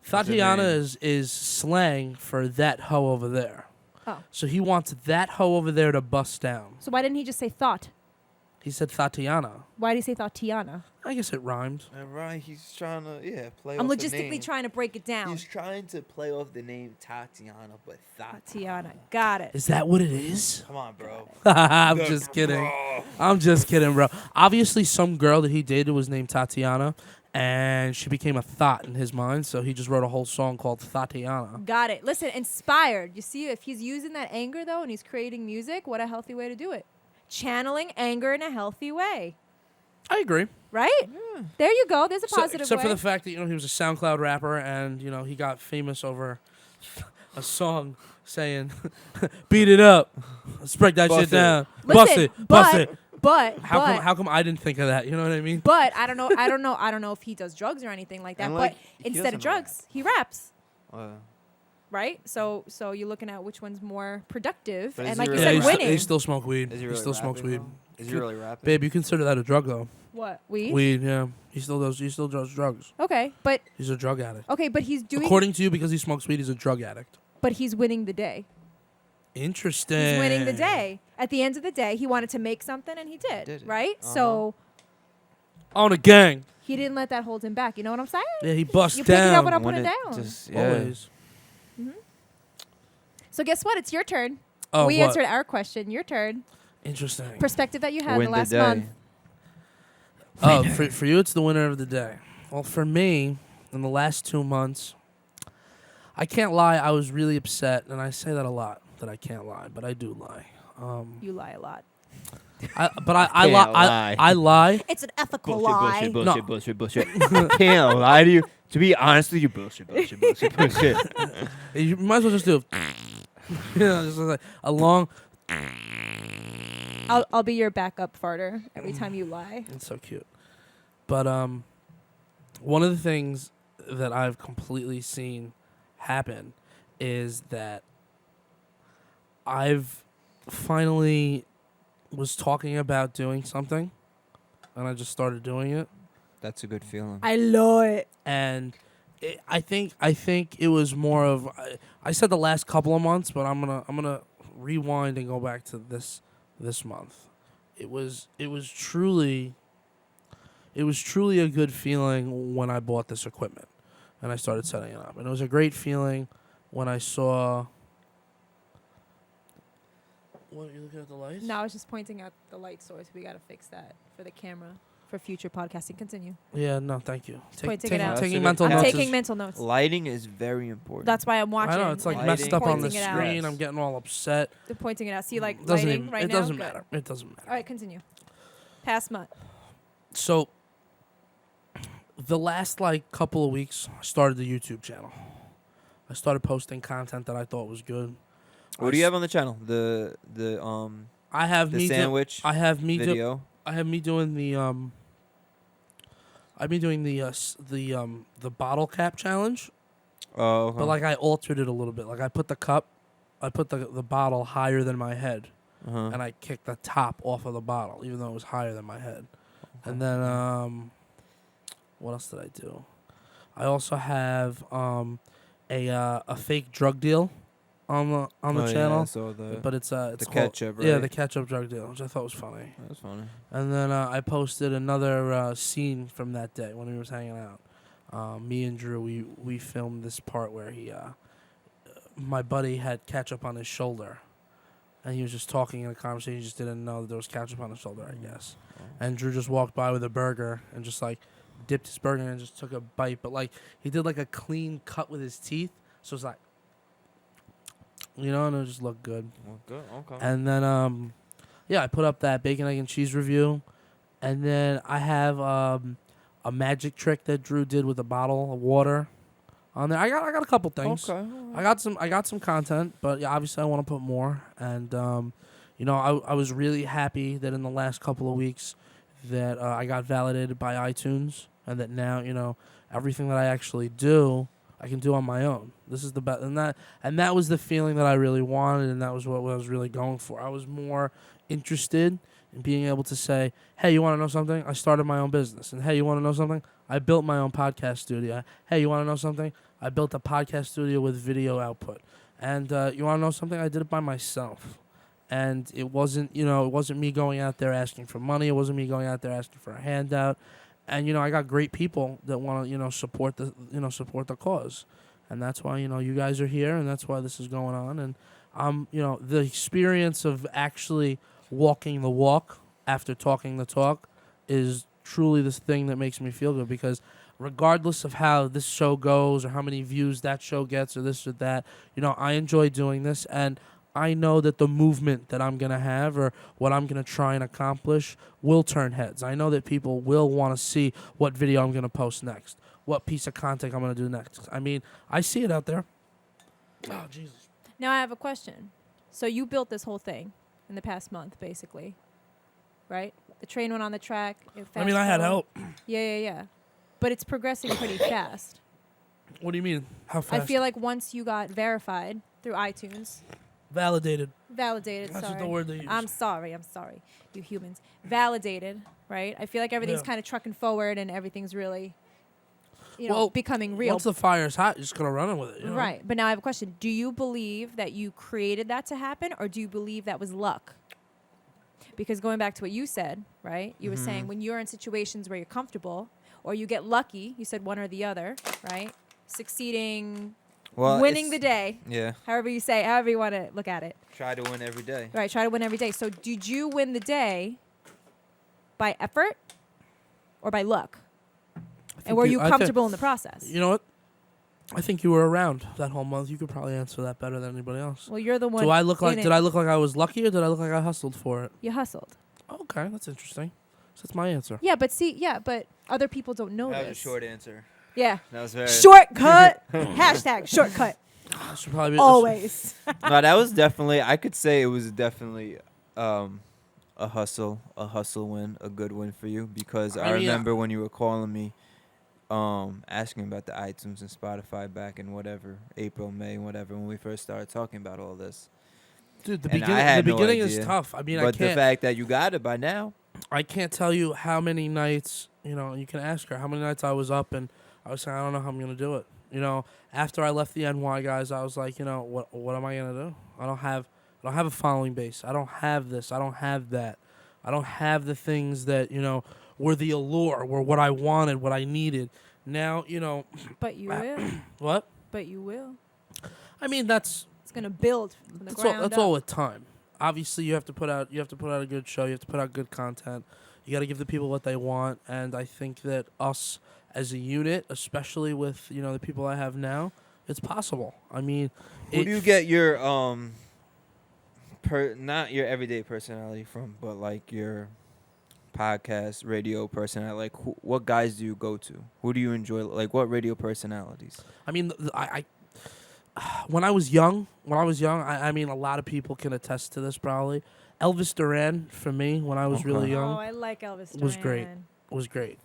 [SPEAKER 1] Tatiana
[SPEAKER 2] name.
[SPEAKER 1] is slang for that hoe over there.
[SPEAKER 3] Oh.
[SPEAKER 1] So he wants that hoe over there to bust down.
[SPEAKER 3] So why didn't he just say thought?
[SPEAKER 1] He said Tatiana.
[SPEAKER 3] Why did he say Tatiana?
[SPEAKER 1] I guess it rhymed.
[SPEAKER 2] Right, he's trying to play.
[SPEAKER 3] I'm
[SPEAKER 2] off the
[SPEAKER 3] logistically
[SPEAKER 2] name.
[SPEAKER 3] trying to break it down.
[SPEAKER 2] He's trying to play off the name Tatiana, but
[SPEAKER 3] Tatiana. Got it.
[SPEAKER 1] Is that what it is?
[SPEAKER 2] Come on, bro.
[SPEAKER 1] I'm just kidding. I'm just kidding, bro. Obviously, some girl that he dated was named Tatiana, and she became a thought in his mind, so he just wrote a whole song called Tatiana.
[SPEAKER 3] Got it. Listen, inspired. You see, if he's using that anger, though, and he's creating music, what a healthy way to do it. Channeling anger in a healthy way.
[SPEAKER 1] I agree.
[SPEAKER 3] Right? There you go. There's a positive
[SPEAKER 1] Except
[SPEAKER 3] way.
[SPEAKER 1] for the fact that, he was a SoundCloud rapper, and, he got famous over a song saying, beat it up, let's break that
[SPEAKER 2] Bust
[SPEAKER 1] shit
[SPEAKER 2] it.
[SPEAKER 1] down,
[SPEAKER 3] Listen,
[SPEAKER 1] bust it.
[SPEAKER 3] But
[SPEAKER 1] How come I didn't think of that? You know what I mean?
[SPEAKER 3] But I don't know if he does drugs or anything like that.
[SPEAKER 2] And,
[SPEAKER 3] But
[SPEAKER 2] like, he
[SPEAKER 3] instead of
[SPEAKER 2] doesn't rap.
[SPEAKER 3] drugs, he raps.
[SPEAKER 2] Uh,
[SPEAKER 3] Right? So you're looking at which one's more productive.
[SPEAKER 2] But
[SPEAKER 3] And
[SPEAKER 2] is
[SPEAKER 3] like
[SPEAKER 2] he
[SPEAKER 3] you
[SPEAKER 2] really
[SPEAKER 3] said,
[SPEAKER 2] rapping?
[SPEAKER 3] winning.
[SPEAKER 1] He still smoke weed.
[SPEAKER 2] is he
[SPEAKER 1] He
[SPEAKER 2] really
[SPEAKER 1] still smokes
[SPEAKER 2] rapping,
[SPEAKER 1] weed.
[SPEAKER 2] though? Is he really rapping?
[SPEAKER 1] Babe, you consider that a drug though?
[SPEAKER 3] What? Weed?
[SPEAKER 1] Weed, yeah. He still does drugs.
[SPEAKER 3] Okay. But
[SPEAKER 1] He's a drug addict.
[SPEAKER 3] but he's doing
[SPEAKER 1] According to you, because he smokes weed, he's a drug addict.
[SPEAKER 3] but he's winning the day.
[SPEAKER 1] Interesting.
[SPEAKER 3] He's winning the day. At the end of the day, he wanted to make something and he did.
[SPEAKER 2] Did it.
[SPEAKER 3] Right?
[SPEAKER 2] Uh-huh.
[SPEAKER 3] So
[SPEAKER 1] On a gang.
[SPEAKER 3] he didn't let that hold him back. You know what I'm saying?
[SPEAKER 1] Yeah, he busts
[SPEAKER 3] You pick it up
[SPEAKER 1] down.
[SPEAKER 3] when I
[SPEAKER 2] When
[SPEAKER 3] put it
[SPEAKER 2] it
[SPEAKER 3] down.
[SPEAKER 2] just- yeah.
[SPEAKER 1] Always.
[SPEAKER 3] So guess what? It's your turn.
[SPEAKER 1] Oh,
[SPEAKER 3] We
[SPEAKER 1] what?
[SPEAKER 3] answered our question. Your turn.
[SPEAKER 1] Interesting.
[SPEAKER 3] Perspective that you had in
[SPEAKER 2] Win
[SPEAKER 3] the
[SPEAKER 2] the
[SPEAKER 3] last
[SPEAKER 2] day.
[SPEAKER 3] month.
[SPEAKER 1] Oh, for you, it's the winner of the day. Well, for me, in the last 2 months, I can't lie, I was really upset, and I say that a lot, that I can't lie, but I do lie.
[SPEAKER 3] You lie a lot.
[SPEAKER 1] I
[SPEAKER 2] Can't
[SPEAKER 1] lie. I lie.
[SPEAKER 3] It's an ethical
[SPEAKER 2] Bullshit,
[SPEAKER 3] lie.
[SPEAKER 2] bullshit, bullshit, bullshit, bullshit. I can't lie to you. To be honest with you, bullshit, bullshit, bullshit, bullshit.
[SPEAKER 1] You might as well just do just like a long.
[SPEAKER 3] I'll be your backup farter every time you lie.
[SPEAKER 1] It's so cute. But one of the things that I've completely seen happen is that I've finally was talking about doing something, and I just started doing it.
[SPEAKER 2] That's a good feeling.
[SPEAKER 3] I love it.
[SPEAKER 1] And I think it was more of I said the last couple of months, but I'm gonna rewind and go back to this month. It was truly a good feeling when I bought this equipment and I started setting it up, and it was a great feeling when I saw. What, are you looking at the lights?
[SPEAKER 3] No, I was just pointing out the light source. We got to fix that for the camera for future podcasting. Continue.
[SPEAKER 1] Yeah, no, thank you.
[SPEAKER 3] Pointing it out.
[SPEAKER 1] Taking
[SPEAKER 2] That's
[SPEAKER 1] mental
[SPEAKER 3] I'm
[SPEAKER 1] notes.
[SPEAKER 3] taking
[SPEAKER 1] is-
[SPEAKER 3] mental notes.
[SPEAKER 2] Lighting is very important.
[SPEAKER 3] That's why I'm watching.
[SPEAKER 1] I know it's like
[SPEAKER 2] Lighting.
[SPEAKER 1] messed up on the
[SPEAKER 3] Pointing it out.
[SPEAKER 1] screen. I'm getting all upset.
[SPEAKER 3] They're pointing it out. See, like
[SPEAKER 1] Doesn't
[SPEAKER 3] lighting
[SPEAKER 1] even,
[SPEAKER 3] right
[SPEAKER 1] it
[SPEAKER 3] now.
[SPEAKER 1] doesn't
[SPEAKER 3] Good.
[SPEAKER 1] matter. It doesn't matter.
[SPEAKER 3] All right, continue. Past month.
[SPEAKER 1] So, the last couple of weeks, I started the YouTube channel. I started posting content that I thought was good.
[SPEAKER 2] What do you have on the channel? The
[SPEAKER 1] I have
[SPEAKER 2] the
[SPEAKER 1] me
[SPEAKER 2] sandwich
[SPEAKER 1] I have me
[SPEAKER 2] video.
[SPEAKER 1] I have me doing the I've been doing the bottle cap challenge,
[SPEAKER 2] Oh, okay.
[SPEAKER 1] but I altered it a little bit. I put the bottle higher than my head,
[SPEAKER 2] uh-huh.
[SPEAKER 1] and I kicked the top off of the bottle, even though it was higher than my head. And then what else did I do? I also have a fake drug deal on the
[SPEAKER 2] Oh,
[SPEAKER 1] channel,
[SPEAKER 2] Yeah, so the
[SPEAKER 1] but it's
[SPEAKER 2] the
[SPEAKER 1] called,
[SPEAKER 2] ketchup, right?
[SPEAKER 1] yeah, the ketchup drug deal, which I thought was funny.
[SPEAKER 2] That's funny.
[SPEAKER 1] And then I posted another scene from that day when we was hanging out. Me and Drew, we filmed this part where my buddy had ketchup on his shoulder, and he was just talking in a conversation. He just didn't know that there was ketchup on his shoulder, I guess. And Drew just walked by with a burger and just dipped his burger and just took a bite, but he did a clean cut with his teeth, so it's and it just looked good.
[SPEAKER 2] Well, good. Okay.
[SPEAKER 1] And then, I put up that bacon, egg, and cheese review. And then I have a magic trick that Drew did with a bottle of water on there. I got a couple things.
[SPEAKER 2] Okay.
[SPEAKER 1] I got some content, but yeah, obviously I want to put more. And I was really happy that in the last couple of weeks that I got validated by iTunes, and that now, everything that I actually do, I can do on my own. This is the best, and that was the feeling that I really wanted, and that was what I was really going for. I was more interested in being able to say, hey, you want to know something? I started my own business. And hey, you want to know something? I built my own podcast studio. Hey, you want to know something? I built a podcast studio with video output. And you want to know something? I did it by myself. And it wasn't, it wasn't me going out there asking for money. It wasn't me going out there asking for a handout. And, I got great people that want to, support the cause. And that's why, you guys are here, and that's why this is going on. And, the experience of actually walking the walk after talking the talk is truly this thing that makes me feel good, because regardless of how this show goes or how many views that show gets or this or that, I enjoy doing this, and I know that the movement that I'm going to have or what I'm going to try and accomplish will turn heads. I know that people will want to see what video I'm going to post next, what piece of content I'm going to do next. I mean, I see it out there. Oh, Jesus.
[SPEAKER 3] Now I have a question. So you built this whole thing in the past month, basically, right? The train went on the track.
[SPEAKER 1] I mean, I had help.
[SPEAKER 3] Yeah. But it's progressing pretty fast.
[SPEAKER 1] What do you mean? How fast?
[SPEAKER 3] I feel like once you got verified through iTunes.
[SPEAKER 1] Validated.
[SPEAKER 3] Validated,
[SPEAKER 1] That's
[SPEAKER 3] sorry.
[SPEAKER 1] the word they use.
[SPEAKER 3] I'm sorry, you humans. Validated, right? I feel like everything's kind of trucking forward and everything's really, becoming real.
[SPEAKER 1] Once the fire's hot, you're just going to run with it.
[SPEAKER 3] Right. But now I have a question. Do you believe that you created that to happen, or do you believe that was luck? Because going back to what you said, right? You were saying when you're in situations where you're comfortable or you get lucky, you said one or the other, right? Succeeding, winning the day.
[SPEAKER 2] Yeah.
[SPEAKER 3] However you want to look at it.
[SPEAKER 2] Try to win every day.
[SPEAKER 3] Right, try to win every day. So did you win the day by effort or by luck? And were you comfortable in the process?
[SPEAKER 1] You know what? I think you were around that whole month. You could probably answer that better than anybody else.
[SPEAKER 3] Well, you're the one.
[SPEAKER 1] Did I look like I was lucky, or did I look like I hustled for it?
[SPEAKER 3] You hustled.
[SPEAKER 1] Okay, that's interesting. So that's my answer.
[SPEAKER 3] Yeah, but other people don't know
[SPEAKER 2] That
[SPEAKER 3] this.
[SPEAKER 2] was a short answer.
[SPEAKER 3] Yeah.
[SPEAKER 2] That was very
[SPEAKER 3] Shortcut. Hashtag shortcut.
[SPEAKER 1] That should probably be
[SPEAKER 3] Always.
[SPEAKER 2] No, that was definitely. I could say it was definitely a hustle win, a good win for you, because I remember when you were calling me, asking about the iTunes and Spotify back in April, May, whatever, when we first started talking about all this.
[SPEAKER 1] Dude, the
[SPEAKER 2] And
[SPEAKER 1] beginning
[SPEAKER 2] no
[SPEAKER 1] is
[SPEAKER 2] idea.
[SPEAKER 1] tough. I mean,
[SPEAKER 2] But the fact that you got it by now.
[SPEAKER 1] I can't tell you how many nights, you can ask her how many nights I was up and I was saying, I don't know how I'm going to do it. After I left the NY guys, I was like, what am I going to do? I don't have a following base. I don't have this. I don't have that. I don't have the things that, were the allure, were what I wanted, what I needed. Now,
[SPEAKER 3] But you will.
[SPEAKER 1] What?
[SPEAKER 3] But you will.
[SPEAKER 1] I mean, it's
[SPEAKER 3] gonna build from the ground
[SPEAKER 1] that's
[SPEAKER 3] up.
[SPEAKER 1] all with time. Obviously, you have to put out a good show. You have to put out good content. You got to give the people what they want, and I think that us as a unit, especially with the people I have now, it's possible. I mean,
[SPEAKER 2] Who do you get your not your everyday personality from, but like your podcast, radio personality? Like, what guys do you go to? Who do you enjoy? Like, what radio personalities?
[SPEAKER 1] I mean, I when I was young, I mean, a lot of people can attest to this probably. Elvis Duran, for me, when I was really young.
[SPEAKER 3] Oh, I like Elvis Duran.
[SPEAKER 1] Was great.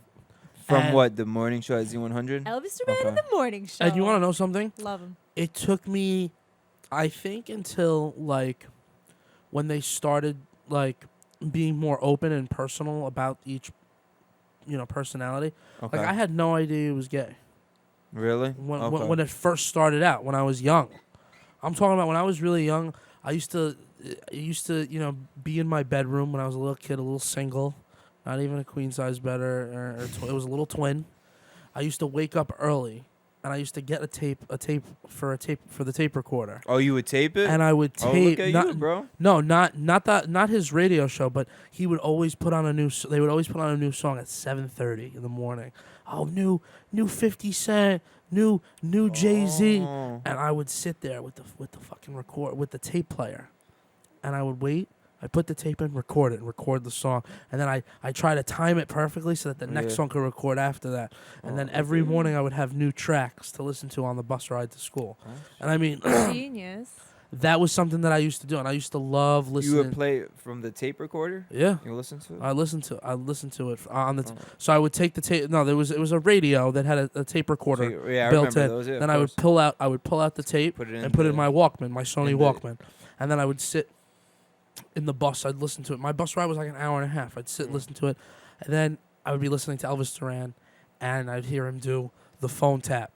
[SPEAKER 2] From
[SPEAKER 1] And
[SPEAKER 2] what, the morning show at Z100?
[SPEAKER 3] Elvis Duran in the morning show.
[SPEAKER 1] And you want to know something?
[SPEAKER 3] Love him.
[SPEAKER 1] It took me, I think, until, like, when they started, like, being more open and personal about each, personality.
[SPEAKER 2] Okay.
[SPEAKER 1] Like, I had no idea he was gay.
[SPEAKER 2] Really?
[SPEAKER 1] When it first started out, when I was young. I'm talking about when I was really young. I used to, be in my bedroom when I was a little kid, a little single, not even a queen size bed it was a little twin. I used to wake up early, and I used to get a tape for the tape recorder.
[SPEAKER 2] Oh, you would tape it?
[SPEAKER 1] And I would tape.
[SPEAKER 2] Oh, look at you, bro.
[SPEAKER 1] No, not his radio show, but he would always put on a new. They would always put on a new song at 7:30 in the morning. Oh, new 50 Cent, new Jay-Z, and I would sit there with the fucking with the tape player, and I would wait. I put the tape in, record the song, and then I try to time it perfectly so that the next song could record after that. And then every morning I would have new tracks to listen to on the bus ride to school. And I mean,
[SPEAKER 3] Genius.
[SPEAKER 1] that was something that I used to do, and I used to love listening.
[SPEAKER 2] You would play it from the tape recorder?
[SPEAKER 1] Yeah.
[SPEAKER 2] You listen to it?
[SPEAKER 1] I listened to it on the.
[SPEAKER 2] Oh.
[SPEAKER 1] So I would take the tape. No, it was a radio that had a tape recorder
[SPEAKER 2] Yeah, I
[SPEAKER 1] built
[SPEAKER 2] remember
[SPEAKER 1] in.
[SPEAKER 2] those. Yeah,
[SPEAKER 1] Then
[SPEAKER 2] of
[SPEAKER 1] I would
[SPEAKER 2] course.
[SPEAKER 1] pull out the tape
[SPEAKER 2] Put it in
[SPEAKER 1] and put it in
[SPEAKER 2] the-
[SPEAKER 1] my Walkman, my Sony
[SPEAKER 2] in the-
[SPEAKER 1] Walkman, and then I would sit in the bus. I'd listen to it. My bus ride was like an hour and a half. I'd sit and listen to it, and then I would be listening to Elvis Duran, and I'd hear him do the phone tap.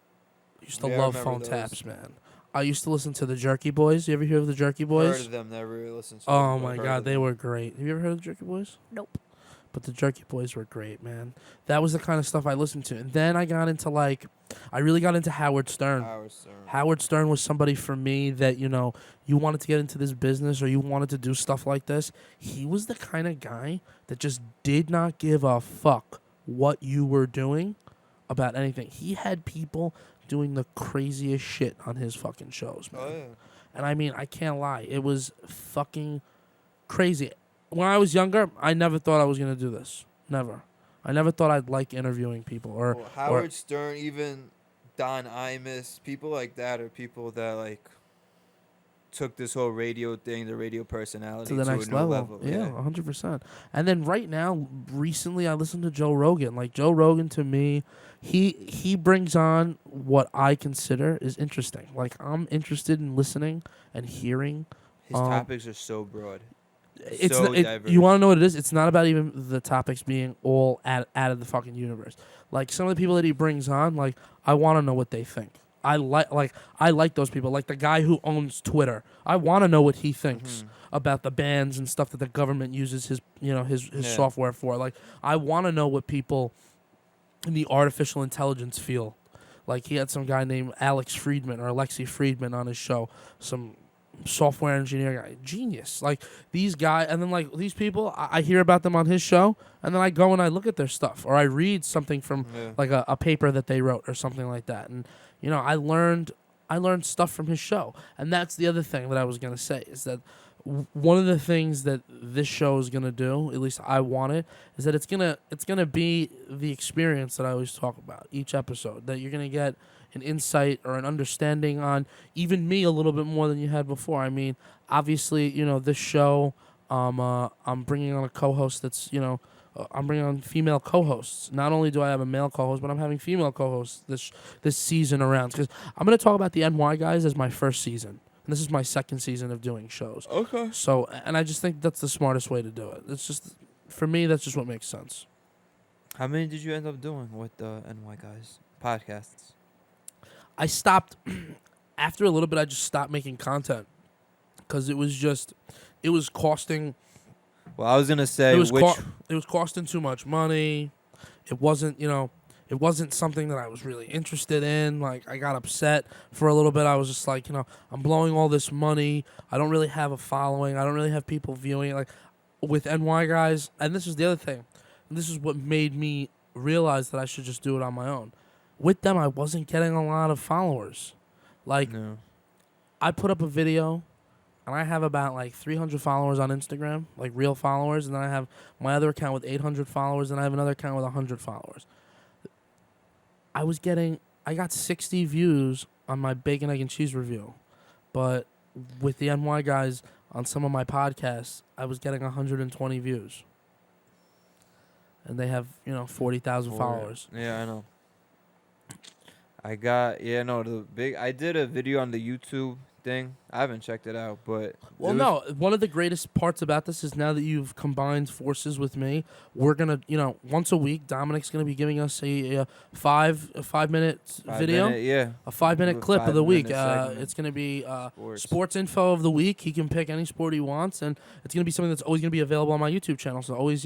[SPEAKER 1] I used to
[SPEAKER 2] Yeah, I
[SPEAKER 1] love
[SPEAKER 2] remember
[SPEAKER 1] phone
[SPEAKER 2] those.
[SPEAKER 1] taps, man. I used to listen to the Jerky Boys. You ever hear of the Jerky Boys?
[SPEAKER 2] Heard of them, never really listened to
[SPEAKER 1] Oh
[SPEAKER 2] them, but
[SPEAKER 1] my
[SPEAKER 2] heard
[SPEAKER 1] God,
[SPEAKER 2] of
[SPEAKER 1] they
[SPEAKER 2] them.
[SPEAKER 1] were great. Have you ever heard of the Jerky Boys?
[SPEAKER 3] Nope.
[SPEAKER 1] But the Jerky Boys were great, man. That was the kind of stuff I listened to. And then I got into I really got into Howard Stern. Howard Stern was somebody for me that, you wanted to get into this business or you wanted to do stuff like this. He was the kind of guy that just did not give a fuck what you were doing about anything. He had people doing the craziest shit on his fucking shows, man.
[SPEAKER 2] Oh, yeah.
[SPEAKER 1] And I mean, I can't lie. It was fucking crazy. When I was younger, I never thought I was going to do this. Never. I never thought I'd like interviewing people. Or
[SPEAKER 2] Howard Stern, even Don Imus, people like that are people that, took this whole radio thing, the radio personality
[SPEAKER 1] to the next
[SPEAKER 2] a new
[SPEAKER 1] level. Yeah, 100%. And then right now, recently, I listened to Joe Rogan. Joe Rogan, to me, he brings on what I consider is interesting. I'm interested in listening and hearing.
[SPEAKER 2] His topics are so broad.
[SPEAKER 1] It's
[SPEAKER 2] so
[SPEAKER 1] diverse. You want to know what it is? It's not about even the topics being all out of the fucking universe. Some of the people that he brings on, I want to know what they think. I like those people. Like the guy who owns Twitter. I want to know what he thinks about the bans and stuff that the government uses his software for. I want to know what people in the artificial intelligence field. He had some guy named Alex Friedman or Alexi Friedman on his show. Some software engineer guy, genius. These guys, and then these people, I hear about them on his show, and then I go and I look at their stuff, or I read something from a paper that they wrote or something like that, and I learned stuff from his show. And that's the other thing that I was gonna say is that one of the things that this show is gonna do, at least I want it, is that it's gonna be the experience that I always talk about each episode, that you're gonna get an insight or an understanding on even me a little bit more than you had before. I mean, obviously, this show, I'm bringing on a co-host that's, I'm bringing on female co-hosts. Not only do I have a male co-host, but I'm having female co-hosts this season around. Because I'm going to talk about the NY guys as my first season. And this is my second season of doing shows.
[SPEAKER 2] Okay.
[SPEAKER 1] So, and I just think that's the smartest way to do it. It's just, for me, that's just what makes sense.
[SPEAKER 2] How many did you end up doing with the NY guys podcasts?
[SPEAKER 1] I stopped after a little bit. I just stopped making content because it was costing.
[SPEAKER 2] Well, I was gonna say
[SPEAKER 1] it was costing too much money. It wasn't something that I was really interested in. I got upset for a little bit. I was just I'm blowing all this money. I don't really have a following. I don't really have people viewing it. With NY guys, and this is the other thing. This is what made me realize that I should just do it on my own. With them, I wasn't getting a lot of followers.
[SPEAKER 2] No.
[SPEAKER 1] I put up a video, and I have about 300 followers on Instagram, real followers, and then I have my other account with 800 followers, and I have another account with 100 followers. I got 60 views on my bacon, egg, and cheese review, but with the NY guys on some of my podcasts, I was getting 120 views. And they have, 40,000 followers.
[SPEAKER 2] Yeah, I know. I did a video on the YouTube thing. I haven't checked it out, but
[SPEAKER 1] one of the greatest parts about this is now that you've combined forces with me, we're gonna, once a week, Dominic's gonna be giving us a 5-minute video, a 5-minute clip of the week. It's gonna be sports info of the week. He can pick any sport he wants, and it's gonna be something that's always gonna be available on my YouTube channel. So always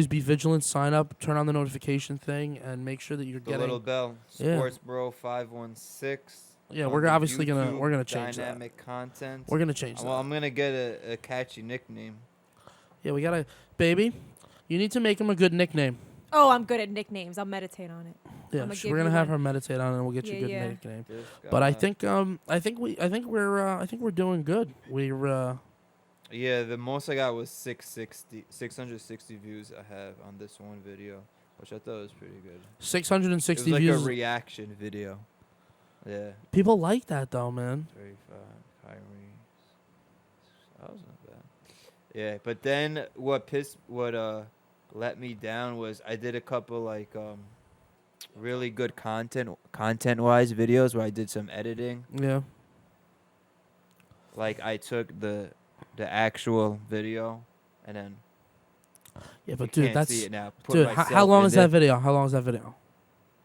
[SPEAKER 1] be vigilant, sign up, turn on the notification thing, and make sure that you're getting
[SPEAKER 2] the little bell. Sports Bro 516.
[SPEAKER 1] Yeah, we're obviously gonna change
[SPEAKER 2] dynamic content.
[SPEAKER 1] We're gonna change
[SPEAKER 2] Well, I'm gonna get a catchy nickname.
[SPEAKER 1] Yeah, we gotta, baby. You need to make him a good nickname.
[SPEAKER 3] Oh, I'm good at nicknames. I'll meditate on it.
[SPEAKER 1] Yeah, we're gonna have her meditate on it, and we'll get you a good nickname. But I think we're doing good.
[SPEAKER 2] Yeah, the most I got was 660 views I have on this one video, which I thought was pretty good.
[SPEAKER 1] 660
[SPEAKER 2] it was
[SPEAKER 1] views.
[SPEAKER 2] A reaction video. Yeah.
[SPEAKER 1] People like that though, man.
[SPEAKER 2] 35, Kyrie. That was not bad. Yeah, but then what let me down was I did a couple like really good content wise videos where I did some editing.
[SPEAKER 1] Yeah.
[SPEAKER 2] Like I took the actual video and then
[SPEAKER 1] Yeah,
[SPEAKER 2] you
[SPEAKER 1] but dude,
[SPEAKER 2] can't see
[SPEAKER 1] that's
[SPEAKER 2] it now. Put
[SPEAKER 1] dude. How
[SPEAKER 2] myself
[SPEAKER 1] long
[SPEAKER 2] in
[SPEAKER 1] is
[SPEAKER 2] there.
[SPEAKER 1] that video? How long is that video?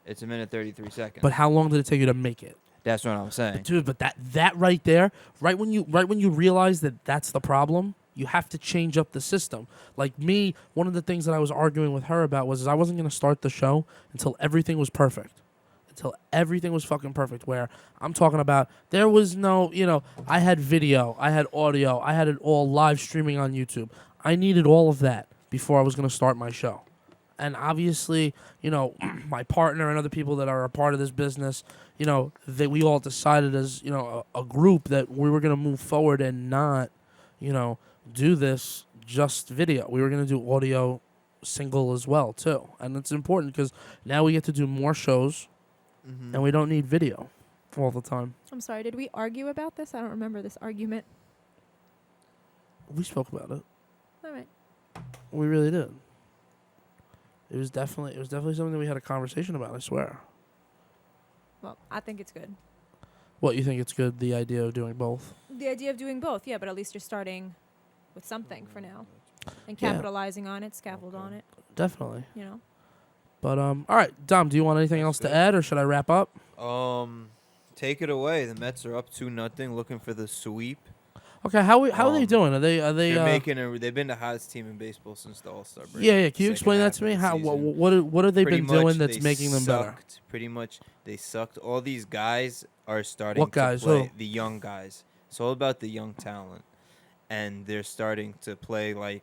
[SPEAKER 2] It's a minute 33 seconds.
[SPEAKER 1] But how long did it take you to make it?
[SPEAKER 2] That's what I'm saying.
[SPEAKER 1] Dude, but that right there, right when you realize that that's the problem, you have to change up the system. Like me, one of the things that I was arguing with her about was is I wasn't going to start the show until everything was perfect. Until everything was fucking perfect, where I'm talking about there was no, I had video, I had audio, I had it all live streaming on YouTube. I needed all of that before I was going to start my show. And obviously, my partner and other people that are a part of this business, that we all decided as, a group that we were going to move forward and not, do this just video. We were going to do audio single as well, too. And it's important because now we get to do more shows.
[SPEAKER 2] Mm-hmm.
[SPEAKER 1] And we don't need video all the time.
[SPEAKER 3] I'm sorry, did we argue about this? I don't remember this argument.
[SPEAKER 1] We spoke about it.
[SPEAKER 3] All right.
[SPEAKER 1] We really did. It was definitely something that we had a conversation about, I swear.
[SPEAKER 3] Well, I think it's good.
[SPEAKER 1] What, you think it's good, the idea of doing both?
[SPEAKER 3] The idea of doing both, yeah, but at least you're starting with something for now. And
[SPEAKER 1] Yeah.
[SPEAKER 3] capitalizing on it, scaffold on it,
[SPEAKER 1] Definitely. But all right, Dom, do you want anything else to add, or should I wrap up?
[SPEAKER 2] Take it away. The Mets are up 2-0, looking for the sweep.
[SPEAKER 1] Okay, how are they doing? Are they
[SPEAKER 2] They've been the hottest team in baseball since the All-Star break.
[SPEAKER 1] Yeah. Can you
[SPEAKER 2] Second
[SPEAKER 1] explain that
[SPEAKER 2] half
[SPEAKER 1] to me?
[SPEAKER 2] of the
[SPEAKER 1] How
[SPEAKER 2] season.
[SPEAKER 1] what have they
[SPEAKER 2] Pretty
[SPEAKER 1] been
[SPEAKER 2] much
[SPEAKER 1] doing that's
[SPEAKER 2] they
[SPEAKER 1] making them better?
[SPEAKER 2] sucked. Pretty much they sucked. All these guys are starting
[SPEAKER 1] What guys?
[SPEAKER 2] to play.
[SPEAKER 1] Who?
[SPEAKER 2] The young guys. It's all about the young talent, and they're starting to play like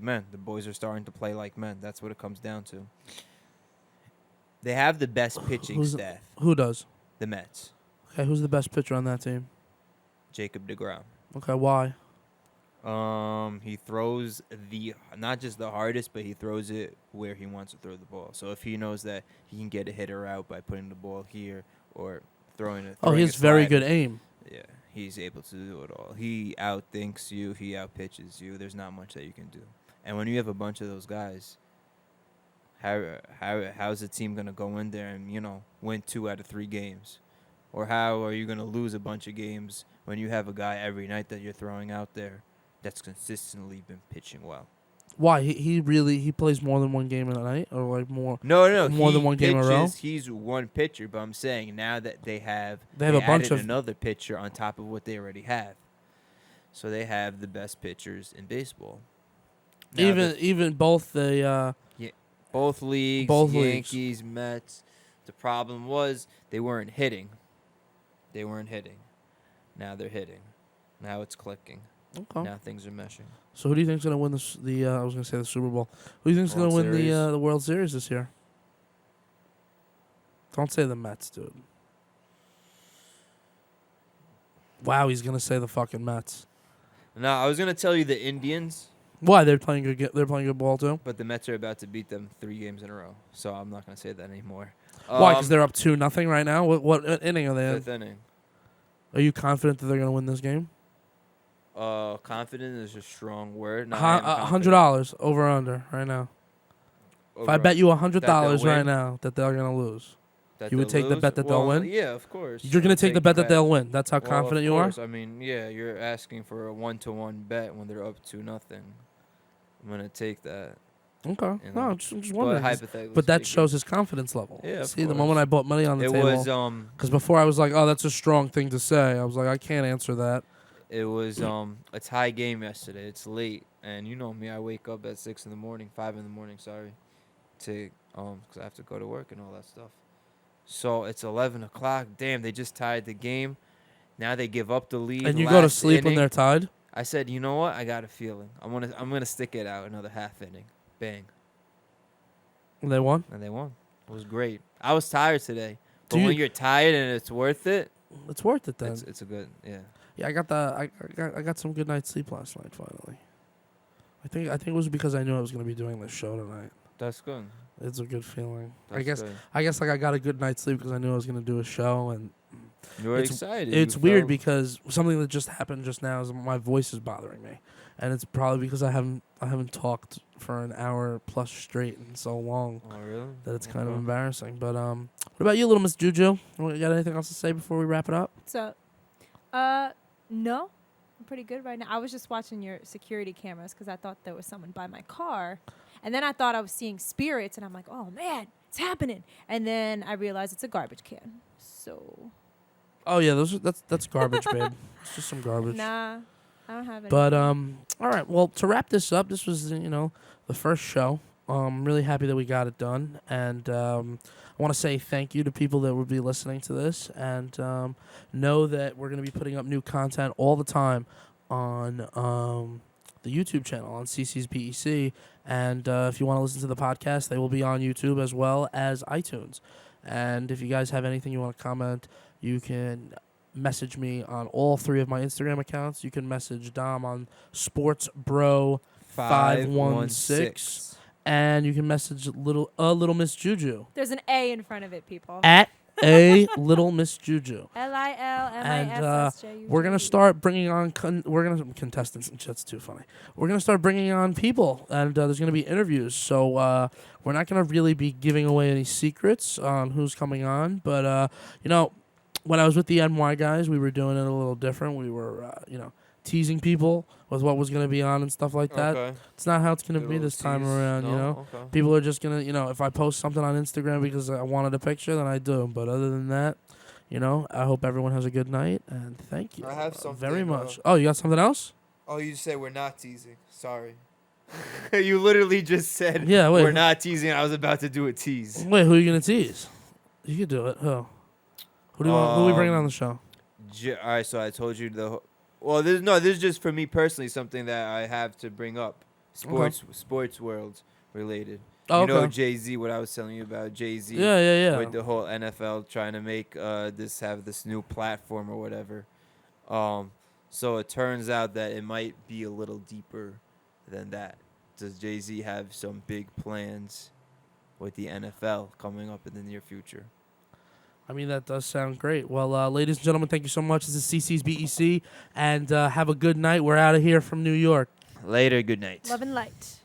[SPEAKER 2] men. The boys are starting to play like men. That's what it comes down to. They have the best pitching staff.
[SPEAKER 1] Who does?
[SPEAKER 2] The Mets.
[SPEAKER 1] Okay, who's the best pitcher on that team?
[SPEAKER 2] Jacob deGrom.
[SPEAKER 1] Okay, why?
[SPEAKER 2] He throws not just the hardest, but he throws it where he wants to throw the ball. So if he knows that he can get a hitter out by putting the ball here or throwing it.
[SPEAKER 1] Oh, he has very good aim.
[SPEAKER 2] Yeah, he's able to do it all. He outthinks you. He outpitches you. There's not much that you can do. And when you have a bunch of those guys, how's the team gonna go in there and win 2 out of 3 games? Or how are you gonna lose a bunch of games when you have a guy every night that you're throwing out there that's consistently been pitching well?
[SPEAKER 1] Why? He plays more than one game in a night, or like more?
[SPEAKER 2] No.
[SPEAKER 1] More than one game in a row?
[SPEAKER 2] He's one pitcher, but I'm saying now that they have
[SPEAKER 1] a bunch
[SPEAKER 2] added
[SPEAKER 1] of
[SPEAKER 2] another pitcher on top of what they already have. So they have the best pitchers in baseball. Now
[SPEAKER 1] even both the
[SPEAKER 2] both leagues,
[SPEAKER 1] both leagues.
[SPEAKER 2] Yankees, Mets. The problem was they weren't hitting. Now they're hitting. Now it's clicking.
[SPEAKER 1] Okay.
[SPEAKER 2] Now things are meshing.
[SPEAKER 1] So who do you think's gonna win the I was gonna say the Super Bowl. Who do you think's gonna
[SPEAKER 2] World
[SPEAKER 1] win
[SPEAKER 2] Series?
[SPEAKER 1] the World Series this year? Don't say the Mets, dude. Wow, he's gonna say the fucking Mets.
[SPEAKER 2] No, I was gonna tell you the Indians,
[SPEAKER 1] Why? They're playing good. They're playing good ball too.
[SPEAKER 2] but the Mets are about to beat them 3 games in a row. So I'm not gonna say that anymore.
[SPEAKER 1] Why? Because they're up 2-0 right now. What inning are they in?
[SPEAKER 2] 5th inning.
[SPEAKER 1] Are you confident that they're gonna win this game?
[SPEAKER 2] Confident is a strong word. No, I am confident.
[SPEAKER 1] $100 over or under right now. If I
[SPEAKER 2] Over-
[SPEAKER 1] bet you $100
[SPEAKER 2] that they'll
[SPEAKER 1] right
[SPEAKER 2] win?
[SPEAKER 1] now that they're gonna lose,
[SPEAKER 2] that
[SPEAKER 1] you would
[SPEAKER 2] they'll
[SPEAKER 1] take the
[SPEAKER 2] lose?
[SPEAKER 1] bet that they'll
[SPEAKER 2] Well,
[SPEAKER 1] win?
[SPEAKER 2] Yeah, of course.
[SPEAKER 1] you're gonna
[SPEAKER 2] I'll
[SPEAKER 1] take the bet that they'll win. That's how
[SPEAKER 2] Well,
[SPEAKER 1] confident
[SPEAKER 2] of
[SPEAKER 1] you are.
[SPEAKER 2] course. I mean, yeah, you're asking for a 1-to-1 bet when they're up 2-0. I'm gonna take that.
[SPEAKER 1] Okay.
[SPEAKER 2] You know,
[SPEAKER 1] No, I'm just
[SPEAKER 2] But
[SPEAKER 1] wondering. 'cause-
[SPEAKER 2] hypothetically
[SPEAKER 1] But that
[SPEAKER 2] speaking,
[SPEAKER 1] shows his confidence level.
[SPEAKER 2] Yeah, of
[SPEAKER 1] See, the
[SPEAKER 2] course.
[SPEAKER 1] moment I bought money on the
[SPEAKER 2] it
[SPEAKER 1] table.
[SPEAKER 2] was
[SPEAKER 1] Because before I was like, oh, that's a strong thing to say. I was like, I can't answer that.
[SPEAKER 2] It was a tie game yesterday. It's late, and you know me. I wake up at 6 in the morning, 5 in the morning. Sorry, to because I have to go to work and all that stuff. So it's 11 o'clock. Damn, they just tied the game. Now they give up the lead.
[SPEAKER 1] And you go to
[SPEAKER 2] last
[SPEAKER 1] sleep when
[SPEAKER 2] inning.
[SPEAKER 1] they're tied?
[SPEAKER 2] I said, you know what? I got a feeling. I'm gonna stick it out another half inning. Bang,
[SPEAKER 1] And they won?
[SPEAKER 2] and they won. It was great. I was tired today,
[SPEAKER 1] Do
[SPEAKER 2] but
[SPEAKER 1] you-
[SPEAKER 2] when you're tired and it's worth it,
[SPEAKER 1] It's worth it then.
[SPEAKER 2] it's a good
[SPEAKER 1] Yeah, I got some good night's sleep last night finally. I think it was because I knew I was going to be doing this show tonight.
[SPEAKER 2] That's good.
[SPEAKER 1] It's a good feeling.
[SPEAKER 2] That's good.
[SPEAKER 1] I guess like I got a good night's sleep because I knew I was going to do a show, and
[SPEAKER 2] You're
[SPEAKER 1] It's-
[SPEAKER 2] excited.
[SPEAKER 1] It's
[SPEAKER 2] You
[SPEAKER 1] weird
[SPEAKER 2] felt-
[SPEAKER 1] because something that just happened just now is my voice is bothering me, and it's probably because I haven't talked for an hour plus straight in so long
[SPEAKER 2] Oh, really?
[SPEAKER 1] that it's kind of
[SPEAKER 2] Okay.
[SPEAKER 1] embarrassing. But what about you, little Miss Juju? You got anything else to say before we wrap it up?
[SPEAKER 3] So, no, I'm pretty good right now. I was just watching your security cameras because I thought there was someone by my car, and then I thought I was seeing spirits, and I'm like, oh man, it's happening. And then I realized it's a garbage can. So,
[SPEAKER 1] Oh yeah, that's garbage, babe. It's just some garbage.
[SPEAKER 3] nah, I don't have any.
[SPEAKER 1] But all right. Well, to wrap this up, this was the first show. I'm really happy that we got it done, and I want to say thank you to people that will be listening to this, and know that we're going to be putting up new content all the time on the YouTube channel on Sisi's BEC, and if you want to listen to the podcast, they will be on YouTube as well as iTunes. And if you guys have anything you want to comment, you can message me on all 3 of my Instagram accounts. You can message Dom on sportsbro516, and you can message little Miss Juju
[SPEAKER 3] There's an A in front of it, people.
[SPEAKER 1] at a little Miss Juju.
[SPEAKER 3] LILMISSJUJU.
[SPEAKER 1] We're gonna start bringing on contestants and shit's too funny. We're gonna start bringing on people, and there's gonna be interviews. So we're not gonna really be giving away any secrets on who's coming on, but when I was with the NY guys, we were doing it a little different. We were teasing people with what was gonna be on and stuff like that.
[SPEAKER 2] Okay.
[SPEAKER 1] It's not how it's gonna
[SPEAKER 2] Did a
[SPEAKER 1] be
[SPEAKER 2] little
[SPEAKER 1] this time
[SPEAKER 2] tease.
[SPEAKER 1] around.
[SPEAKER 2] No? Okay.
[SPEAKER 1] People are just gonna, if I post something on Instagram because I wanted a picture, then I do. But other than that, I hope everyone has a good night, and thank you
[SPEAKER 5] I have something,
[SPEAKER 1] very much. Oh, you got something else?
[SPEAKER 5] Oh, you say we're not teasing. Sorry.
[SPEAKER 2] You literally just said
[SPEAKER 1] Yeah, wait.
[SPEAKER 2] we're not teasing. I was about to do a tease.
[SPEAKER 1] Wait, who are you gonna tease? You can do it. Who? Who do you want? Who are we bringing on the show?
[SPEAKER 2] All right, so I told you well, this is just for me personally something that I have to bring up. Sports world related.
[SPEAKER 1] Oh,
[SPEAKER 2] You know
[SPEAKER 1] okay.
[SPEAKER 2] Jay-Z, what I was telling you about Jay-Z.
[SPEAKER 1] Yeah.
[SPEAKER 2] With the whole NFL trying to make have this new platform or whatever. So it turns out that it might be a little deeper than that. Does Jay-Z have some big plans with the NFL coming up in the near future?
[SPEAKER 1] I mean, that does sound great. Well, ladies and gentlemen, thank you so much. This is CC's BEC, and have a good night. We're out of here from New York.
[SPEAKER 2] Later, good night.
[SPEAKER 3] Love and light.